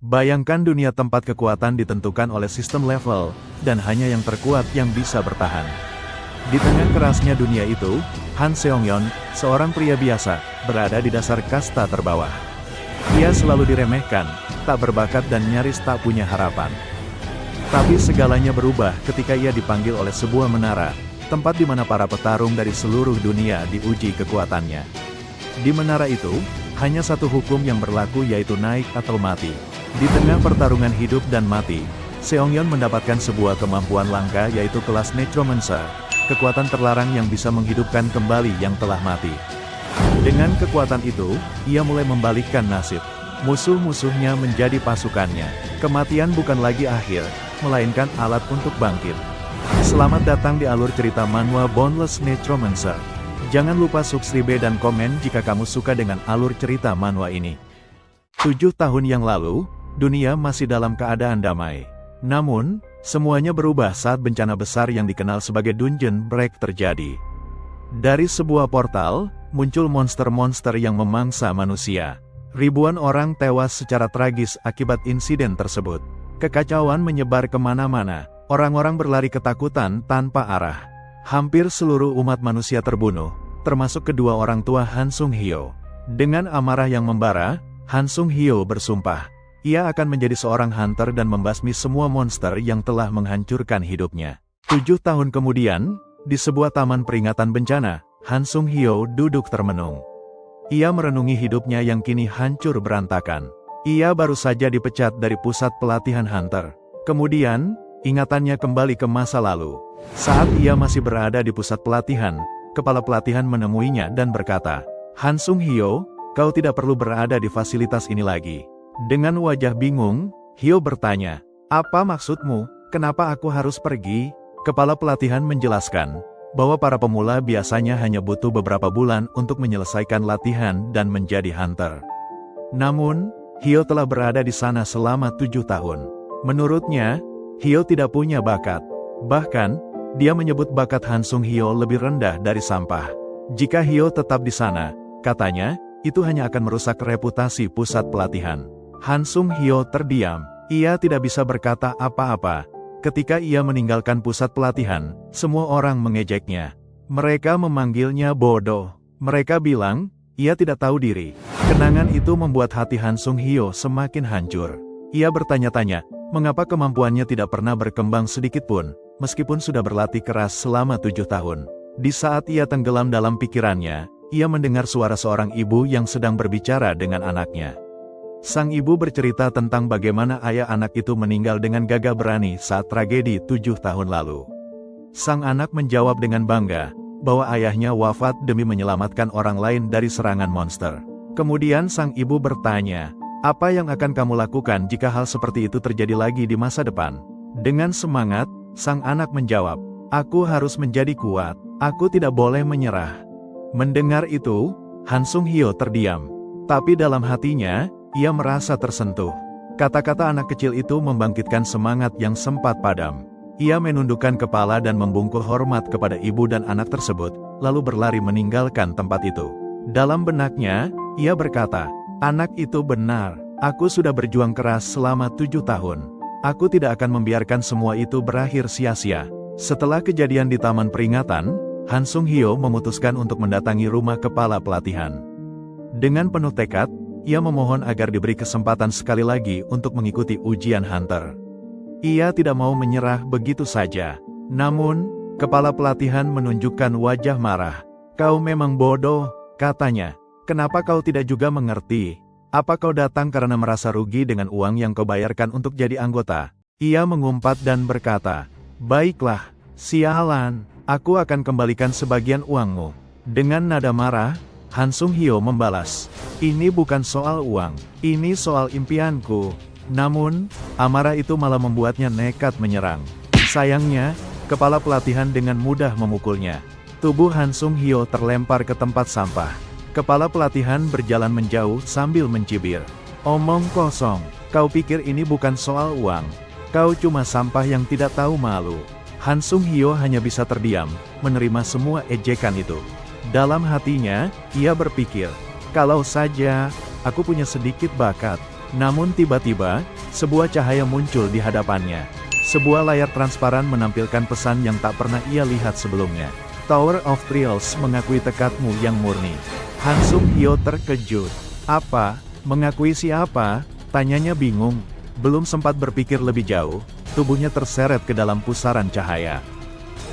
Bayangkan dunia tempat kekuatan ditentukan oleh sistem level, dan hanya yang terkuat yang bisa bertahan. Di tengah kerasnya dunia itu, Han Seong-yeon, seorang pria biasa, berada di dasar kasta terbawah. Ia selalu diremehkan, tak berbakat dan nyaris tak punya harapan. Tapi segalanya berubah ketika ia dipanggil oleh sebuah menara, tempat di mana para petarung dari seluruh dunia diuji kekuatannya. Di menara itu, hanya satu hukum yang berlaku yaitu naik atau mati. Di tengah pertarungan hidup dan mati, Seong-yeon mendapatkan sebuah kemampuan langka yaitu kelas Necromancer, kekuatan terlarang yang bisa menghidupkan kembali yang telah mati. Dengan kekuatan itu, ia mulai membalikkan nasib. Musuh-musuhnya menjadi pasukannya. Kematian bukan lagi akhir, melainkan alat untuk bangkit. Selamat datang di alur cerita manhwa Boundless Necromancer. Jangan lupa subscribe dan komen jika kamu suka dengan alur cerita manhwa ini. 7 tahun yang lalu, dunia masih dalam keadaan damai. Namun, semuanya berubah saat bencana besar yang dikenal sebagai Dungeon Break terjadi. Dari sebuah portal, muncul monster-monster yang memangsa manusia. Ribuan orang tewas secara tragis akibat insiden tersebut. Kekacauan menyebar kemana-mana, orang-orang berlari ketakutan tanpa arah. Hampir seluruh umat manusia terbunuh, termasuk kedua orang tua Han Sung-hyo. Dengan amarah yang membara, Han Sung-hyo bersumpah, ia akan menjadi seorang hunter dan membasmi semua monster yang telah menghancurkan hidupnya. 7 tahun kemudian, di sebuah taman peringatan bencana, Han Sung-hyo duduk termenung. Ia merenungi hidupnya yang kini hancur berantakan. Ia baru saja dipecat dari pusat pelatihan hunter. Kemudian, ingatannya kembali ke masa lalu. Saat ia masih berada di pusat pelatihan, kepala pelatihan menemuinya dan berkata, Han Sung-hyo, kau tidak perlu berada di fasilitas ini lagi. Dengan wajah bingung, Hyo bertanya, apa maksudmu, kenapa aku harus pergi? Kepala pelatihan menjelaskan, bahwa para pemula biasanya hanya butuh beberapa bulan untuk menyelesaikan latihan dan menjadi hunter. Namun, Hyo telah berada di sana selama 7 tahun. Menurutnya, Hyo tidak punya bakat. Bahkan, dia menyebut bakat Han Sung-hyo lebih rendah dari sampah. Jika Hyo tetap di sana, katanya, itu hanya akan merusak reputasi pusat pelatihan. Han Sung-hyo terdiam. Ia tidak bisa berkata apa-apa. Ketika ia meninggalkan pusat pelatihan, semua orang mengejeknya. Mereka memanggilnya bodoh. Mereka bilang, ia tidak tahu diri. Kenangan itu membuat hati Han Sung-hyo semakin hancur. Ia bertanya-tanya, mengapa kemampuannya tidak pernah berkembang sedikit pun, meskipun sudah berlatih keras selama 7 tahun. Di saat ia tenggelam dalam pikirannya, ia mendengar suara seorang ibu yang sedang berbicara dengan anaknya. Sang ibu bercerita tentang bagaimana ayah anak itu meninggal dengan gagah berani saat tragedi 7 tahun lalu. Sang anak menjawab dengan bangga, bahwa ayahnya wafat demi menyelamatkan orang lain dari serangan monster. Kemudian sang ibu bertanya, apa yang akan kamu lakukan jika hal seperti itu terjadi lagi di masa depan? Dengan semangat, sang anak menjawab, aku harus menjadi kuat, aku tidak boleh menyerah. Mendengar itu, Han Sung-hyo terdiam. Tapi dalam hatinya, ia merasa tersentuh. Kata-kata anak kecil itu membangkitkan semangat yang sempat padam. Ia menundukkan kepala dan membungkuk hormat kepada ibu dan anak tersebut, lalu berlari meninggalkan tempat itu. Dalam benaknya, ia berkata, anak itu benar, aku sudah berjuang keras selama 7 tahun. Aku tidak akan membiarkan semua itu berakhir sia-sia. Setelah kejadian di taman peringatan, Han Sung-hyo memutuskan untuk mendatangi rumah kepala pelatihan. Dengan penuh tekad, ia memohon agar diberi kesempatan sekali lagi untuk mengikuti ujian hunter. Ia tidak mau menyerah begitu saja. Namun, kepala pelatihan menunjukkan wajah marah. Kau memang bodoh, katanya. Kenapa kau tidak juga mengerti? Apa kau datang karena merasa rugi dengan uang yang kau bayarkan untuk jadi anggota? Ia mengumpat dan berkata, baiklah, sialan, aku akan kembalikan sebagian uangmu. Dengan nada marah, Han Sung-hyo membalas, ini bukan soal uang, ini soal impianku. Namun, amarah itu malah membuatnya nekat menyerang. Sayangnya, kepala pelatihan dengan mudah memukulnya. Tubuh Han Sung-hyo terlempar ke tempat sampah. Kepala pelatihan berjalan menjauh sambil mencibir. Omong kosong, kau pikir ini bukan soal uang. Kau cuma sampah yang tidak tahu malu. Han Sung-hyo hanya bisa terdiam, menerima semua ejekan itu. Dalam hatinya, ia berpikir, kalau saja aku punya sedikit bakat, Namun tiba-tiba, sebuah cahaya muncul di hadapannya. Sebuah layar transparan menampilkan pesan yang tak pernah ia lihat sebelumnya. Tower of Trials mengakui tekadmu yang murni. Han Sung Hyo terkejut. Apa? Mengakui siapa? Tanyanya bingung. Belum sempat berpikir lebih jauh, tubuhnya terseret ke dalam pusaran cahaya.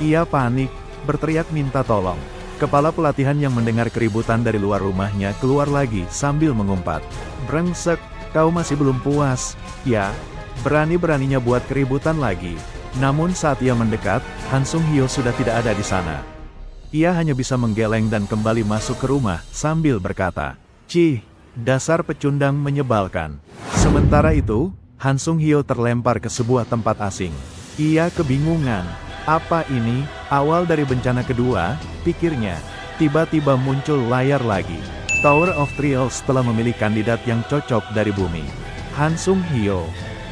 Ia panik, berteriak minta tolong. Kepala pelatihan yang mendengar keributan dari luar rumahnya keluar lagi sambil mengumpat. Brengsek, kau masih belum puas, ya? Berani-beraninya buat keributan lagi. Namun saat ia mendekat, Han Sung Hyo sudah tidak ada di sana. Ia hanya bisa menggeleng dan kembali masuk ke rumah sambil berkata, "Cih, dasar pecundang menyebalkan." Sementara itu, Han Sung Hyo terlempar ke sebuah tempat asing. Ia kebingungan. Apa ini? Awal dari bencana kedua, pikirnya. Tiba-tiba muncul layar lagi. Tower of Trials telah memilih kandidat yang cocok dari bumi. Han Sung Hyo.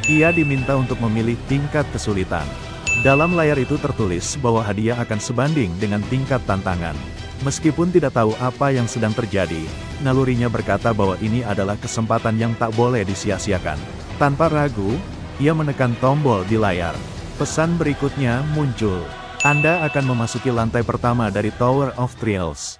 Ia diminta untuk memilih tingkat kesulitan. Dalam layar itu tertulis bahwa hadiah akan sebanding dengan tingkat tantangan. Meskipun tidak tahu apa yang sedang terjadi, nalurinya berkata bahwa ini adalah kesempatan yang tak boleh disia-siakan. Tanpa ragu, ia menekan tombol di layar. Pesan berikutnya muncul. Anda akan memasuki lantai pertama dari Tower of Trials.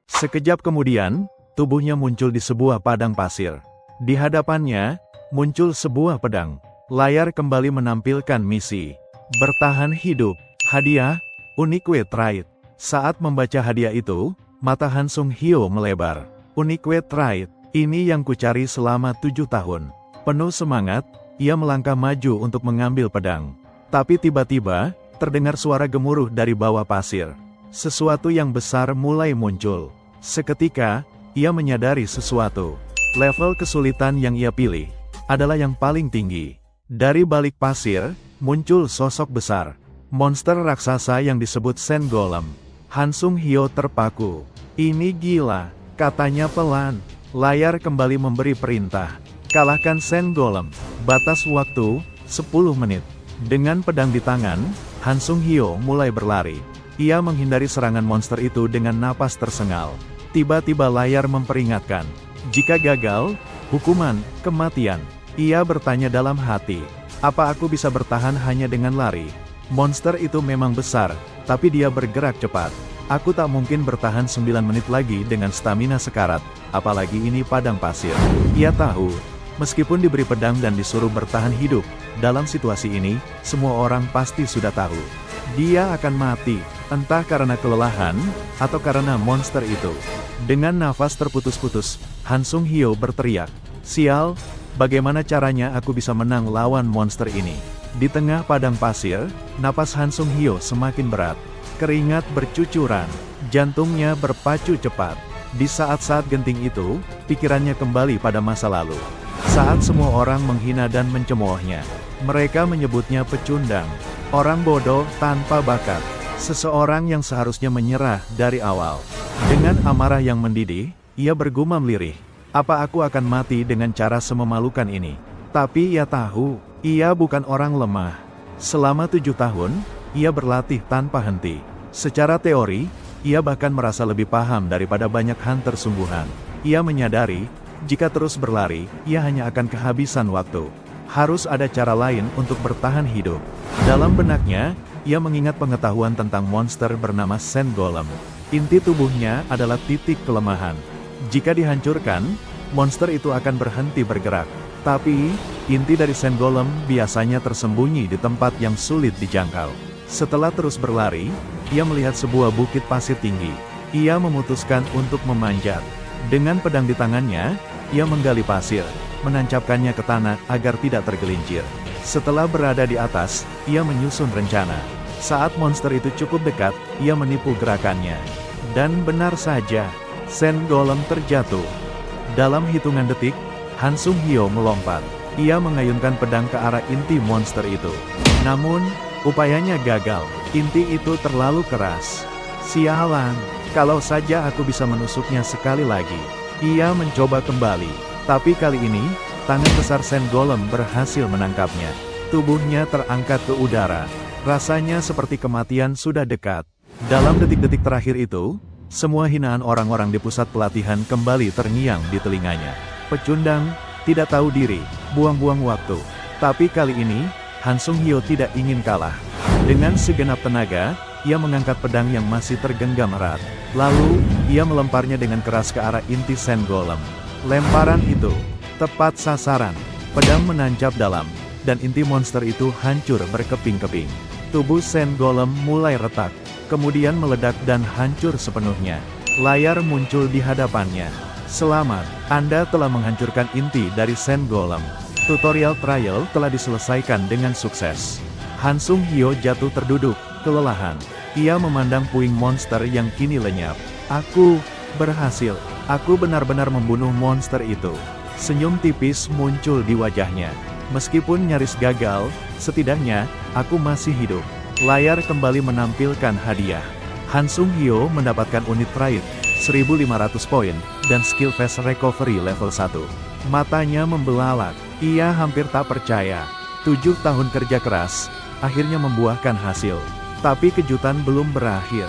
Sekejap kemudian, tubuhnya muncul di sebuah padang pasir. Di hadapannya, muncul sebuah pedang. Layar kembali menampilkan misi. Bertahan hidup. Hadiah, Unique Trait. Saat membaca hadiah itu, mata Han Sung Hyo melebar. Unique Trait, ini yang kucari selama 7 tahun. Penuh semangat, ia melangkah maju untuk mengambil pedang. Tapi tiba-tiba, terdengar suara gemuruh dari bawah pasir. Sesuatu yang besar mulai muncul. Seketika, ia menyadari sesuatu. Level kesulitan yang ia pilih adalah yang paling tinggi. Dari balik pasir, muncul sosok besar. Monster raksasa yang disebut Sen Golem. Han Sung Hyo terpaku. Ini gila, katanya pelan. Layar kembali memberi perintah. Kalahkan Sen Golem. Batas waktu, 10 menit. Dengan pedang di tangan, Han Sung Hyo mulai berlari. Ia menghindari serangan monster itu dengan napas tersengal. Tiba-tiba layar memperingatkan. Jika gagal, hukuman, kematian. Ia bertanya dalam hati, apa aku bisa bertahan hanya dengan lari? Monster itu memang besar, tapi dia bergerak cepat. Aku tak mungkin bertahan 9 menit lagi dengan stamina sekarat, apalagi ini padang pasir. Ia tahu, meskipun diberi pedang dan disuruh bertahan hidup, dalam situasi ini, semua orang pasti sudah tahu. Dia akan mati, entah karena kelelahan, atau karena monster itu. Dengan nafas terputus-putus, Han Sung Hyo berteriak, "Sial, bagaimana caranya aku bisa menang lawan monster ini?" Di tengah padang pasir, napas Han Sung Hyo semakin berat. Keringat bercucuran, jantungnya berpacu cepat. Di saat-saat genting itu, pikirannya kembali pada masa lalu. Saat semua orang menghina dan mencemoohnya. Mereka menyebutnya pecundang. Orang bodoh tanpa bakat. Seseorang yang seharusnya menyerah dari awal. Dengan amarah yang mendidih, ia bergumam lirih. Apa aku akan mati dengan cara sememalukan ini? Tapi ia tahu, ia bukan orang lemah. Selama 7 tahun, ia berlatih tanpa henti. Secara teori, ia bahkan merasa lebih paham daripada banyak hunter sungguhan. Ia menyadari, jika terus berlari, ia hanya akan kehabisan waktu. Harus ada cara lain untuk bertahan hidup. Dalam benaknya, ia mengingat pengetahuan tentang monster bernama Sen Golem. Inti tubuhnya adalah titik kelemahan. Jika dihancurkan, monster itu akan berhenti bergerak. Tapi, inti dari Sen Golem biasanya tersembunyi di tempat yang sulit dijangkau. Setelah terus berlari, ia melihat sebuah bukit pasir tinggi. Ia memutuskan untuk memanjat. Dengan pedang di tangannya, ia menggali pasir, menancapkannya ke tanah agar tidak tergelincir. Setelah berada di atas, ia menyusun rencana. Saat monster itu cukup dekat, ia menipu gerakannya. Dan benar saja, Sen Golem terjatuh. Dalam hitungan detik, Han Sung Hyo melompat. Ia mengayunkan pedang ke arah inti monster itu. Namun, upayanya gagal. Inti itu terlalu keras. Sialan, kalau saja aku bisa menusuknya sekali lagi. Ia mencoba kembali. Tapi kali ini, tangan besar Sen Golem berhasil menangkapnya. Tubuhnya terangkat ke udara. Rasanya seperti kematian sudah dekat. Dalam detik-detik terakhir itu, Semua hinaan orang-orang di pusat pelatihan kembali terngiang di telinganya. Pecundang, tidak tahu diri, buang-buang waktu. Tapi kali ini, Han Sung Hyo tidak ingin kalah. Dengan segenap tenaga, ia mengangkat pedang yang masih tergenggam erat. Lalu, ia melemparnya dengan keras ke arah inti Sand Golem. Lemparan itu tepat sasaran. Pedang menancap dalam, dan inti monster itu hancur berkeping-keping. Tubuh Sand Golem mulai retak, kemudian meledak dan hancur sepenuhnya. Layar muncul di hadapannya. Selamat, Anda telah menghancurkan inti dari Sand Golem. Tutorial trial telah diselesaikan dengan sukses. Han Sung Hyo jatuh terduduk, kelelahan. Ia memandang puing monster yang kini lenyap. Aku berhasil. Aku benar-benar membunuh monster itu. Senyum tipis muncul di wajahnya. Meskipun nyaris gagal, setidaknya, aku masih hidup. Layar kembali menampilkan hadiah. Han Sung Hyo mendapatkan unit trait, 1500 poin, dan skill fast recovery level 1. Matanya membelalak. Ia hampir tak percaya. 7 tahun kerja keras, akhirnya membuahkan hasil. Tapi kejutan belum berakhir.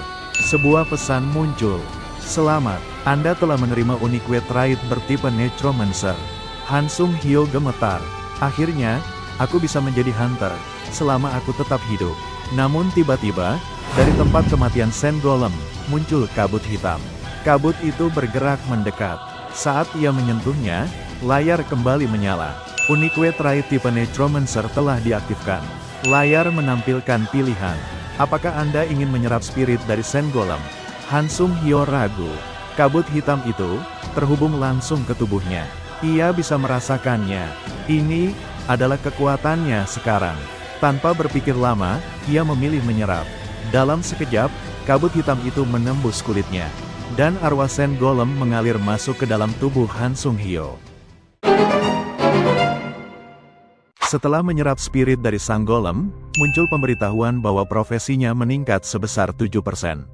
Sebuah pesan muncul. Selamat, Anda telah menerima unique trait bertipe Necromancer. Han Sung Hyo gemetar. Akhirnya, aku bisa menjadi hunter, selama aku tetap hidup. Namun tiba-tiba, dari tempat kematian Sand Golem, muncul kabut hitam. Kabut itu bergerak mendekat. Saat ia menyentuhnya, layar kembali menyala. Unique trait tipe Necromancer telah diaktifkan. Layar menampilkan pilihan. Apakah Anda ingin menyerap spirit dari Sand Golem? Han Sung Hyo ragu. Kabut hitam itu terhubung langsung ke tubuhnya. Ia bisa merasakannya. Ini adalah kekuatannya sekarang. Tanpa berpikir lama, ia memilih menyerap. Dalam sekejap, kabut hitam itu menembus kulitnya. Dan arwah Sand Golem mengalir masuk ke dalam tubuh Han Sung Hyo. Setelah menyerap spirit dari Sang Golem, muncul pemberitahuan bahwa profesinya meningkat sebesar 7%.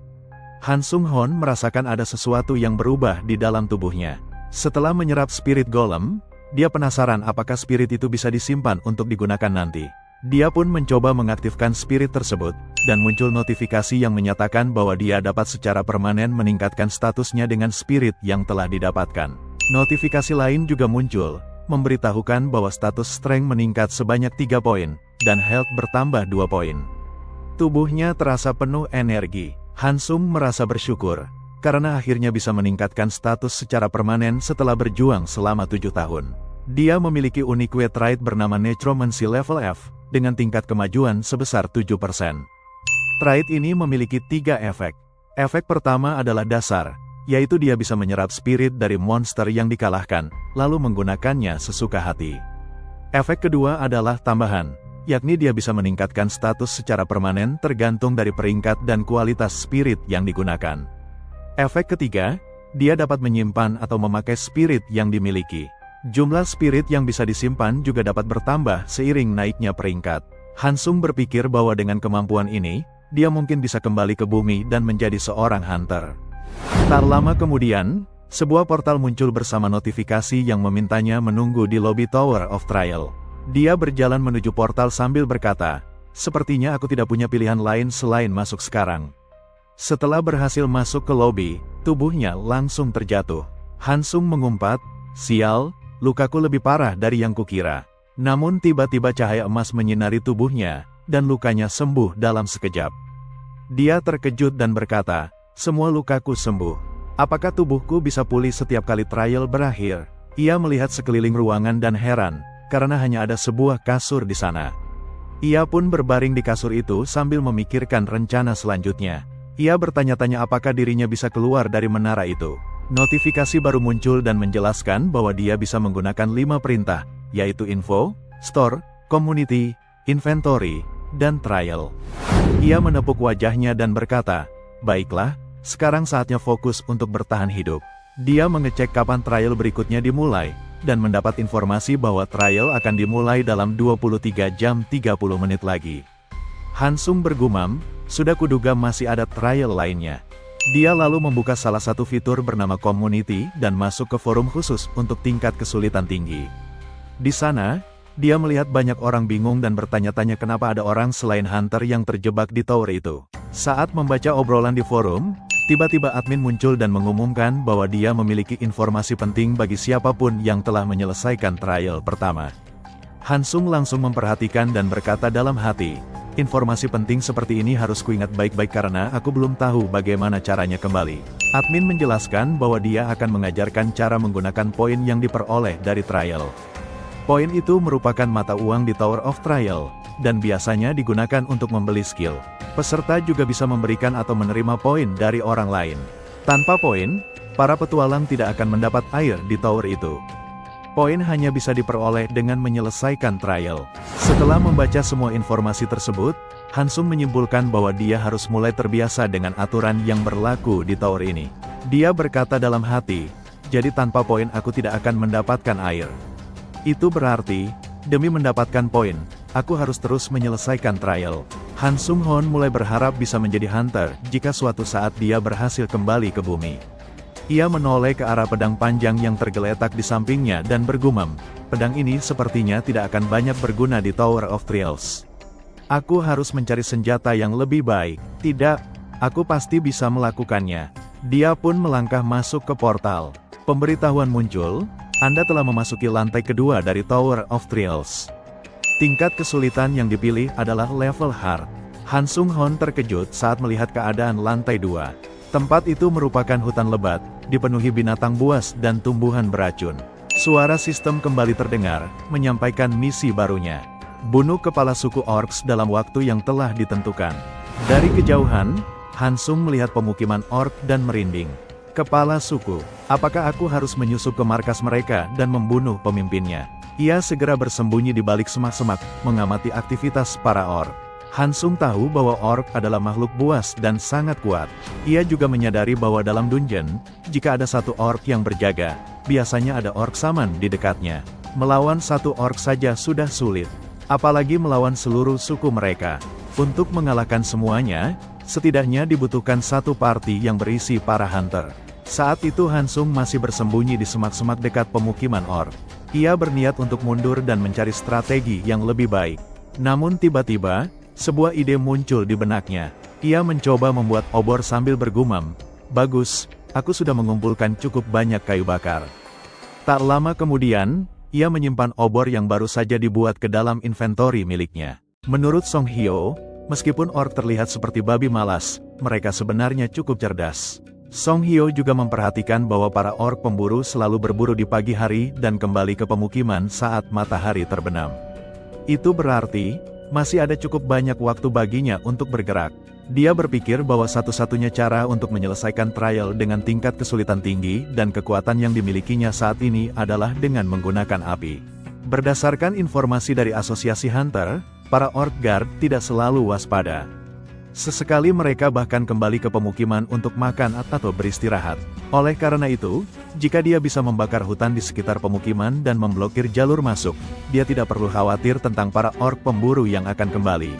Han Sung Hon merasakan ada sesuatu yang berubah di dalam tubuhnya. Setelah menyerap spirit Golem, dia penasaran apakah spirit itu bisa disimpan untuk digunakan nanti. Dia pun mencoba mengaktifkan spirit tersebut, dan muncul notifikasi yang menyatakan bahwa dia dapat secara permanen meningkatkan statusnya dengan spirit yang telah didapatkan. Notifikasi lain juga muncul, memberitahukan bahwa status strength meningkat sebanyak 3 poin, dan health bertambah 2 poin. Tubuhnya terasa penuh energi. Han Sung merasa bersyukur, karena akhirnya bisa meningkatkan status secara permanen setelah berjuang selama 7 tahun. Dia memiliki unique trait bernama Necromancy level F, dengan tingkat kemajuan sebesar 7%. Trait ini memiliki 3 efek. Efek pertama adalah dasar, yaitu dia bisa menyerap spirit dari monster yang dikalahkan, lalu menggunakannya sesuka hati. Efek kedua adalah tambahan, yakni dia bisa meningkatkan status secara permanen tergantung dari peringkat dan kualitas spirit yang digunakan. Efek ketiga, dia dapat menyimpan atau memakai spirit yang dimiliki. Jumlah spirit yang bisa disimpan juga dapat bertambah seiring naiknya peringkat. Han Sung berpikir bahwa dengan kemampuan ini, dia mungkin bisa kembali ke bumi dan menjadi seorang hunter. Tak lama kemudian, sebuah portal muncul bersama notifikasi yang memintanya menunggu di lobi Tower of Trial. Dia berjalan menuju portal sambil berkata, "Sepertinya aku tidak punya pilihan lain selain masuk sekarang." Setelah berhasil masuk ke lobi, tubuhnya langsung terjatuh. Han Sung mengumpat, "Sial, lukaku lebih parah dari yang kukira." Namun tiba-tiba cahaya emas menyinari tubuhnya, dan lukanya sembuh dalam sekejap. Dia terkejut dan berkata, "Semua lukaku sembuh. Apakah tubuhku bisa pulih setiap kali trial berakhir?" Ia melihat sekeliling ruangan dan heran, karena hanya ada sebuah kasur di sana. Ia pun berbaring di kasur itu sambil memikirkan rencana selanjutnya. Ia bertanya-tanya apakah dirinya bisa keluar dari menara itu. Notifikasi baru muncul dan menjelaskan bahwa dia bisa menggunakan 5 perintah, yaitu info, store, community, inventory, dan trial. Ia menepuk wajahnya dan berkata, "Baiklah, sekarang saatnya fokus untuk bertahan hidup." Dia mengecek kapan trial berikutnya dimulai, dan mendapat informasi bahwa trial akan dimulai dalam 23 jam 30 menit lagi. Han Sung bergumam, sudah kuduga masih ada trial lainnya. Dia lalu membuka salah satu fitur bernama Community dan masuk ke forum khusus untuk tingkat kesulitan tinggi. Di sana, dia melihat banyak orang bingung dan bertanya-tanya kenapa ada orang selain Hunter yang terjebak di tower itu. Saat membaca obrolan di forum, Tiba-tiba admin muncul dan mengumumkan bahwa dia memiliki informasi penting bagi siapapun yang telah menyelesaikan trial pertama. Hansung langsung memperhatikan dan berkata dalam hati, informasi penting seperti ini harus kuingat baik-baik karena aku belum tahu bagaimana caranya kembali. Admin menjelaskan bahwa dia akan mengajarkan cara menggunakan poin yang diperoleh dari trial. Poin itu merupakan mata uang di Tower of Trial, dan biasanya digunakan untuk membeli skill. Peserta juga bisa memberikan atau menerima poin dari orang lain. Tanpa poin, para petualang tidak akan mendapat air di tower itu. Poin hanya bisa diperoleh dengan menyelesaikan trial. Setelah membaca semua informasi tersebut, Hansung menyimpulkan bahwa dia harus mulai terbiasa dengan aturan yang berlaku di tower ini. Dia berkata dalam hati, jadi tanpa poin aku tidak akan mendapatkan air. Itu berarti, demi mendapatkan poin, aku harus terus menyelesaikan trial. Han Sung-hoon mulai berharap bisa menjadi hunter jika suatu saat dia berhasil kembali ke bumi. Ia menoleh ke arah pedang panjang yang tergeletak di sampingnya dan bergumam, pedang ini sepertinya tidak akan banyak berguna di Tower of Trials. Aku harus mencari senjata yang lebih baik. Tidak, aku pasti bisa melakukannya. Dia pun melangkah masuk ke portal. Pemberitahuan muncul, Anda telah memasuki lantai kedua dari Tower of Trials. Tingkat kesulitan yang dipilih adalah level hard. Han Sung-hoon terkejut saat melihat keadaan lantai 2. Tempat itu merupakan hutan lebat, dipenuhi binatang buas dan tumbuhan beracun. Suara sistem kembali terdengar, menyampaikan misi barunya. Bunuh kepala suku orcs dalam waktu yang telah ditentukan. Dari kejauhan, Hansung melihat pemukiman orc dan merinding. Kepala suku, apakah aku harus menyusup ke markas mereka dan membunuh pemimpinnya? Ia segera bersembunyi di balik semak-semak, mengamati aktivitas para orc. Hansung tahu bahwa orc adalah makhluk buas dan sangat kuat. Ia juga menyadari bahwa dalam dungeon, jika ada satu orc yang berjaga, biasanya ada orc saman di dekatnya. Melawan satu orc saja sudah sulit, apalagi melawan seluruh suku mereka. Untuk mengalahkan semuanya, setidaknya dibutuhkan satu party yang berisi para hunter. Saat itu Hansung masih bersembunyi di semak-semak dekat pemukiman orc. Ia berniat untuk mundur dan mencari strategi yang lebih baik. Namun tiba-tiba, sebuah ide muncul di benaknya. Ia mencoba membuat obor sambil bergumam, "Bagus, aku sudah mengumpulkan cukup banyak kayu bakar." Tak lama kemudian, ia menyimpan obor yang baru saja dibuat ke dalam inventory miliknya. Menurut Song Hyo, meskipun orc terlihat seperti babi malas, mereka sebenarnya cukup cerdas. Song Hyo juga memperhatikan bahwa para orc pemburu selalu berburu di pagi hari dan kembali ke pemukiman saat matahari terbenam. Itu berarti, masih ada cukup banyak waktu baginya untuk bergerak. Dia berpikir bahwa satu-satunya cara untuk menyelesaikan trial dengan tingkat kesulitan tinggi dan kekuatan yang dimilikinya saat ini adalah dengan menggunakan api. Berdasarkan informasi dari Asosiasi Hunter, para Orc Guard tidak selalu waspada. Sesekali mereka bahkan kembali ke pemukiman untuk makan atau beristirahat. Oleh karena itu, jika dia bisa membakar hutan di sekitar pemukiman dan memblokir jalur masuk, dia tidak perlu khawatir tentang para orc pemburu yang akan kembali.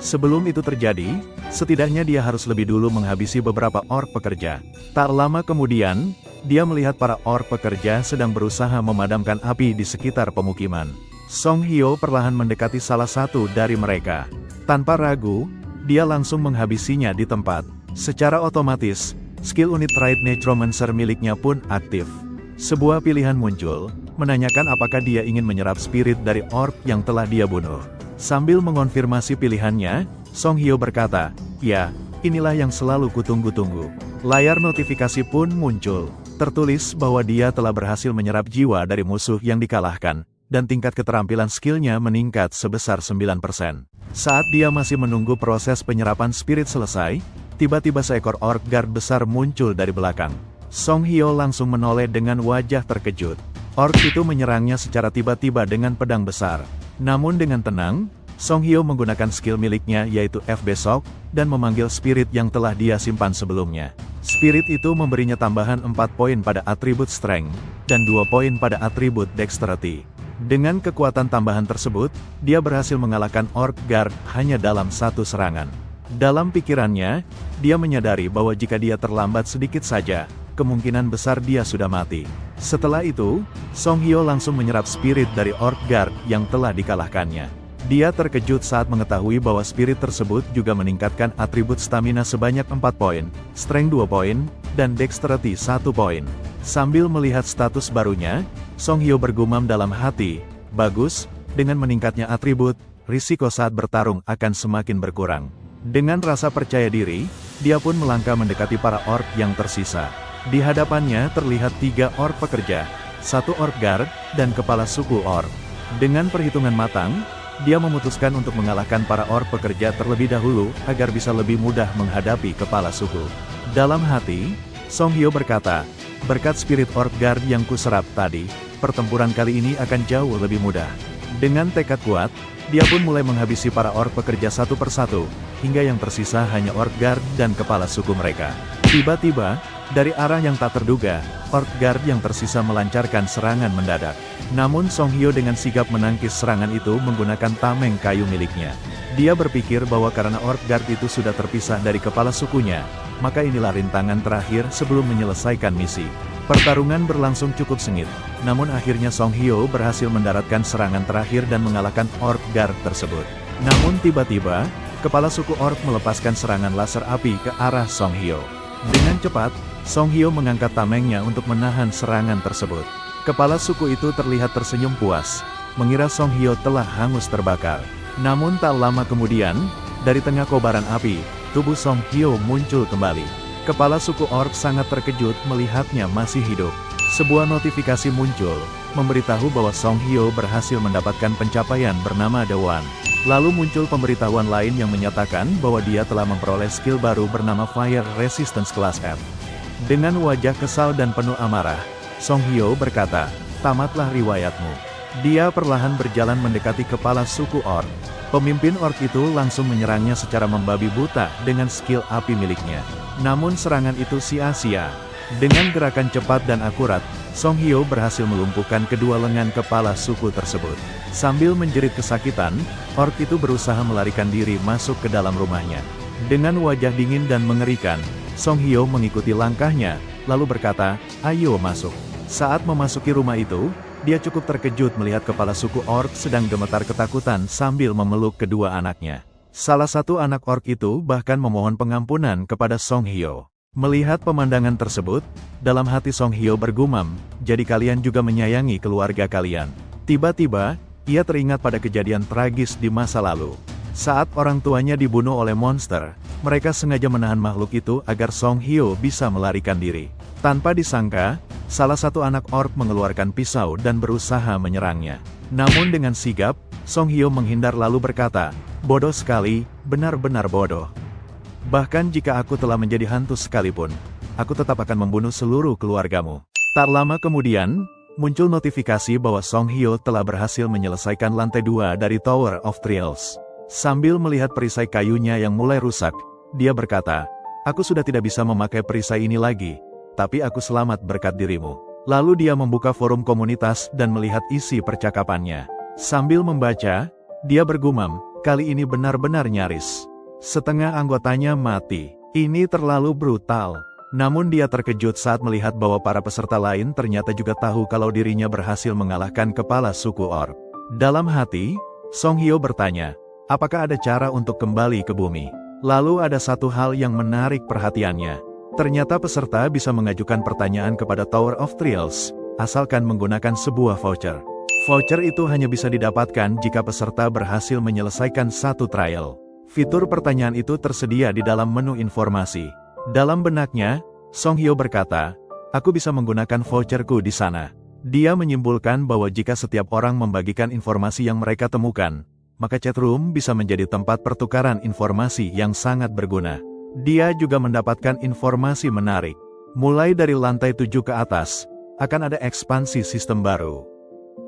Sebelum itu terjadi, setidaknya dia harus lebih dulu menghabisi beberapa orc pekerja. Tak lama kemudian, dia melihat para orc pekerja sedang berusaha memadamkan api di sekitar pemukiman. Song Hyo perlahan mendekati salah satu dari mereka. Tanpa ragu, dia langsung menghabisinya di tempat. Secara otomatis, skill unit Tried Necromancer miliknya pun aktif. Sebuah pilihan muncul, menanyakan apakah dia ingin menyerap spirit dari orc yang telah dia bunuh. Sambil mengonfirmasi pilihannya, Song Hyo berkata, "Ya, inilah yang selalu kutunggu-tunggu." Layar notifikasi pun muncul, tertulis bahwa dia telah berhasil menyerap jiwa dari musuh yang dikalahkan, dan tingkat keterampilan skillnya meningkat sebesar 9%. Saat dia masih menunggu proses penyerapan spirit selesai, tiba-tiba seekor orc guard besar muncul dari belakang. Song Hyo langsung menoleh dengan wajah terkejut. Orc itu menyerangnya secara tiba-tiba dengan pedang besar. Namun dengan tenang, Song Hyo menggunakan skill miliknya yaitu FB Shock, dan memanggil spirit yang telah dia simpan sebelumnya. Spirit itu memberinya tambahan 4 poin pada atribut Strength, dan 2 poin pada atribut Dexterity. Dengan kekuatan tambahan tersebut, dia berhasil mengalahkan Orc Guard hanya dalam satu serangan. Dalam pikirannya, dia menyadari bahwa jika dia terlambat sedikit saja, kemungkinan besar dia sudah mati. Setelah itu, Song Hyo langsung menyerap spirit dari Orc Guard yang telah dikalahkannya. Dia terkejut saat mengetahui bahwa spirit tersebut juga meningkatkan atribut stamina sebanyak 4 poin, strength 2 poin, dan dexterity 1 poin. Sambil melihat status barunya, Song Hyo bergumam dalam hati, bagus, dengan meningkatnya atribut, risiko saat bertarung akan semakin berkurang. Dengan rasa percaya diri, dia pun melangkah mendekati para orc yang tersisa. Di hadapannya terlihat 3 orc pekerja, 1 orc guard, dan kepala suku orc. Dengan perhitungan matang, dia memutuskan untuk mengalahkan para orc pekerja terlebih dahulu, agar bisa lebih mudah menghadapi kepala suku. Dalam hati, Song Hyo berkata, berkat spirit orc guard yang kuserap tadi, pertempuran kali ini akan jauh lebih mudah. Dengan tekad kuat, dia pun mulai menghabisi para orc pekerja satu persatu, hingga yang tersisa hanya orc guard dan kepala suku mereka. Tiba-tiba, dari arah yang tak terduga, orc guard yang tersisa melancarkan serangan mendadak. Namun Song Hyo dengan sigap menangkis serangan itu menggunakan tameng kayu miliknya. Dia berpikir bahwa karena orc guard itu sudah terpisah dari kepala sukunya, maka inilah rintangan terakhir sebelum menyelesaikan misi. Pertarungan berlangsung cukup sengit, namun akhirnya Song Hyo berhasil mendaratkan serangan terakhir dan mengalahkan orc guard tersebut. Namun tiba-tiba, kepala suku orc melepaskan serangan laser api ke arah Song Hyo. Dengan cepat, Song Hyo mengangkat tamengnya untuk menahan serangan tersebut. Kepala suku itu terlihat tersenyum puas, mengira Song Hyo telah hangus terbakar. Namun tak lama kemudian, dari tengah kobaran api, tubuh Song Hyo muncul kembali. Kepala suku orc sangat terkejut melihatnya masih hidup. Sebuah notifikasi muncul, memberitahu bahwa Song Hyo berhasil mendapatkan pencapaian bernama The One. Lalu muncul pemberitahuan lain yang menyatakan bahwa dia telah memperoleh skill baru bernama Fire Resistance Class F. Dengan wajah kesal dan penuh amarah, Song Hyo berkata, tamatlah riwayatmu. Dia perlahan berjalan mendekati kepala suku orc. Pemimpin orc itu langsung menyerangnya secara membabi buta dengan skill api miliknya. Namun serangan itu sia-sia. Dengan gerakan cepat dan akurat, Song Hyo berhasil melumpuhkan kedua lengan kepala suku tersebut. Sambil menjerit kesakitan, orc itu berusaha melarikan diri masuk ke dalam rumahnya. Dengan wajah dingin dan mengerikan, Song Hyo mengikuti langkahnya, lalu berkata, ayo masuk. Saat memasuki rumah itu, dia cukup terkejut melihat kepala suku orc sedang gemetar ketakutan sambil memeluk kedua anaknya. Salah satu anak orc itu bahkan memohon pengampunan kepada Song Hyo. Melihat pemandangan tersebut, dalam hati Song Hyo bergumam, jadi kalian juga menyayangi keluarga kalian. Tiba-tiba, ia teringat pada kejadian tragis di masa lalu. Saat orang tuanya dibunuh oleh monster, mereka sengaja menahan makhluk itu agar Song Hyo bisa melarikan diri. Tanpa disangka, salah satu anak orc mengeluarkan pisau dan berusaha menyerangnya. Namun dengan sigap, Song Hyo menghindar lalu berkata, bodoh sekali, benar-benar bodoh. Bahkan jika aku telah menjadi hantu sekalipun, aku tetap akan membunuh seluruh keluargamu. Tak lama kemudian, muncul notifikasi bahwa Song Hyo telah berhasil menyelesaikan lantai 2 dari Tower of Trials. Sambil melihat perisai kayunya yang mulai rusak, dia berkata, aku sudah tidak bisa memakai perisai ini lagi, tapi aku selamat berkat dirimu. Lalu dia membuka forum komunitas dan melihat isi percakapannya. Sambil membaca, dia bergumam, kali ini benar-benar nyaris. Setengah anggotanya mati. Ini terlalu brutal. Namun dia terkejut saat melihat bahwa para peserta lain ternyata juga tahu kalau dirinya berhasil mengalahkan kepala suku orc. Dalam hati, Song Hyo bertanya, apakah ada cara untuk kembali ke bumi? Lalu ada satu hal yang menarik perhatiannya. Ternyata peserta bisa mengajukan pertanyaan kepada Tower of Trials, asalkan menggunakan sebuah voucher. Voucher itu hanya bisa didapatkan jika peserta berhasil menyelesaikan satu trial. Fitur pertanyaan itu tersedia di dalam menu informasi. Dalam benaknya, Song Hyo berkata, aku bisa menggunakan voucherku di sana. Dia menyimpulkan bahwa jika setiap orang membagikan informasi yang mereka temukan, maka chatroom bisa menjadi tempat pertukaran informasi yang sangat berguna. Dia juga mendapatkan informasi menarik. Mulai dari lantai 7 ke atas, akan ada ekspansi sistem baru.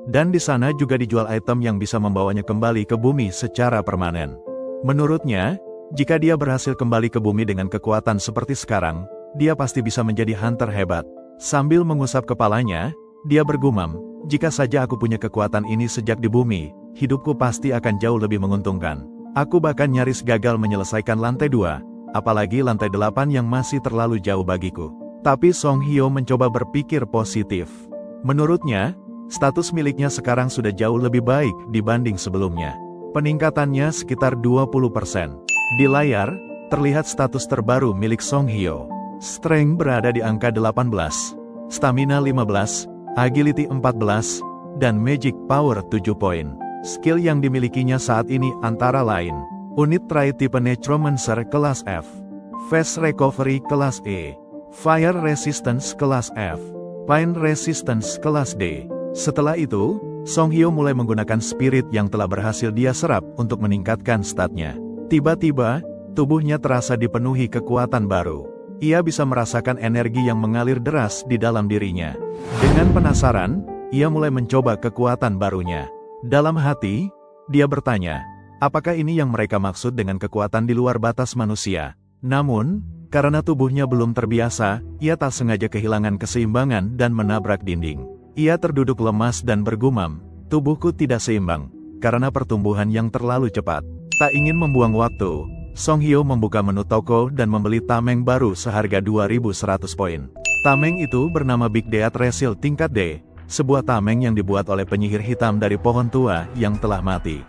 Dan di sana juga dijual item yang bisa membawanya kembali ke bumi secara permanen. Menurutnya, jika dia berhasil kembali ke bumi dengan kekuatan seperti sekarang, dia pasti bisa menjadi hunter hebat. Sambil mengusap kepalanya, dia bergumam, jika saja aku punya kekuatan ini sejak di bumi, hidupku pasti akan jauh lebih menguntungkan. Aku bahkan nyaris gagal menyelesaikan lantai 2, apalagi lantai 8 yang masih terlalu jauh bagiku. Tapi Song Hyo mencoba berpikir positif. Menurutnya, status miliknya sekarang sudah jauh lebih baik dibanding sebelumnya. Peningkatannya sekitar 20%. Di layar, terlihat status terbaru milik Song Hyo. Strength berada di angka 18, Stamina 15, Agility 14, dan Magic Power 7 poin. Skill yang dimilikinya saat ini antara lain, unit tri-tipe Necromancer kelas F, Fast Recovery kelas E, Fire Resistance kelas F, Pain Resistance kelas D. Setelah itu, Song Hyo mulai menggunakan spirit yang telah berhasil dia serap untuk meningkatkan statnya. Tiba-tiba, tubuhnya terasa dipenuhi kekuatan baru. Ia bisa merasakan energi yang mengalir deras di dalam dirinya. Dengan penasaran, ia mulai mencoba kekuatan barunya. Dalam hati, dia bertanya, apakah ini yang mereka maksud dengan kekuatan di luar batas manusia? Namun, karena tubuhnya belum terbiasa, ia tak sengaja kehilangan keseimbangan dan menabrak dinding. Ia terduduk lemas dan bergumam, tubuhku tidak seimbang, karena pertumbuhan yang terlalu cepat. Tak ingin membuang waktu, Song Hyo membuka menu toko dan membeli tameng baru seharga 2.100 poin. Tameng itu bernama Big Death Resil tingkat D, sebuah tameng yang dibuat oleh penyihir hitam dari pohon tua yang telah mati.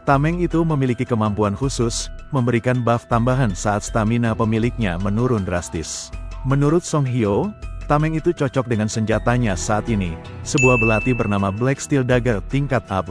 Tameng itu memiliki kemampuan khusus, memberikan buff tambahan saat stamina pemiliknya menurun drastis. Menurut Song Hyo, tameng itu cocok dengan senjatanya saat ini, sebuah belati bernama Black Steel Dagger tingkat A+.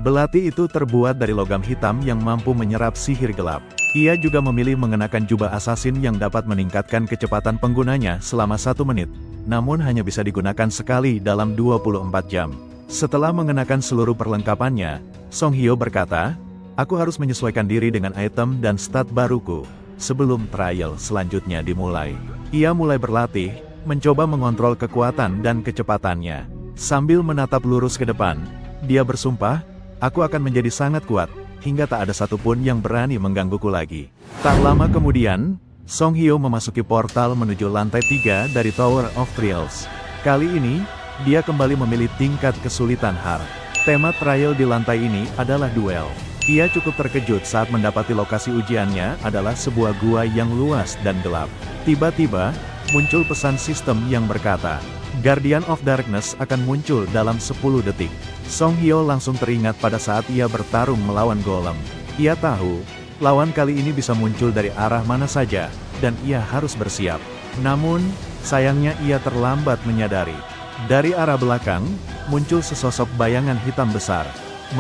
Belati itu terbuat dari logam hitam yang mampu menyerap sihir gelap. Ia juga memilih mengenakan jubah assassin yang dapat meningkatkan kecepatan penggunanya selama 1 menit, namun hanya bisa digunakan sekali dalam 24 jam. Setelah mengenakan seluruh perlengkapannya, Song Hyo berkata, aku harus menyesuaikan diri dengan item dan stat baruku, sebelum trial selanjutnya dimulai. Ia mulai berlatih, mencoba mengontrol kekuatan dan kecepatannya. Sambil menatap lurus ke depan, dia bersumpah, aku akan menjadi sangat kuat, hingga tak ada satupun yang berani menggangguku lagi. Tak lama kemudian, Song Hyo memasuki portal menuju lantai 3 dari Tower of Trials. Kali ini, dia kembali memilih tingkat kesulitan hard. Tema trial di lantai ini adalah duel. Ia cukup terkejut saat mendapati lokasi ujiannya adalah sebuah gua yang luas dan gelap. Tiba-tiba, muncul pesan sistem yang berkata, Guardian of Darkness akan muncul dalam 10 detik. Song Hyo langsung teringat pada saat ia bertarung melawan golem. Ia tahu, lawan kali ini bisa muncul dari arah mana saja, dan ia harus bersiap. Namun, sayangnya ia terlambat menyadari. Dari arah belakang, muncul sesosok bayangan hitam besar.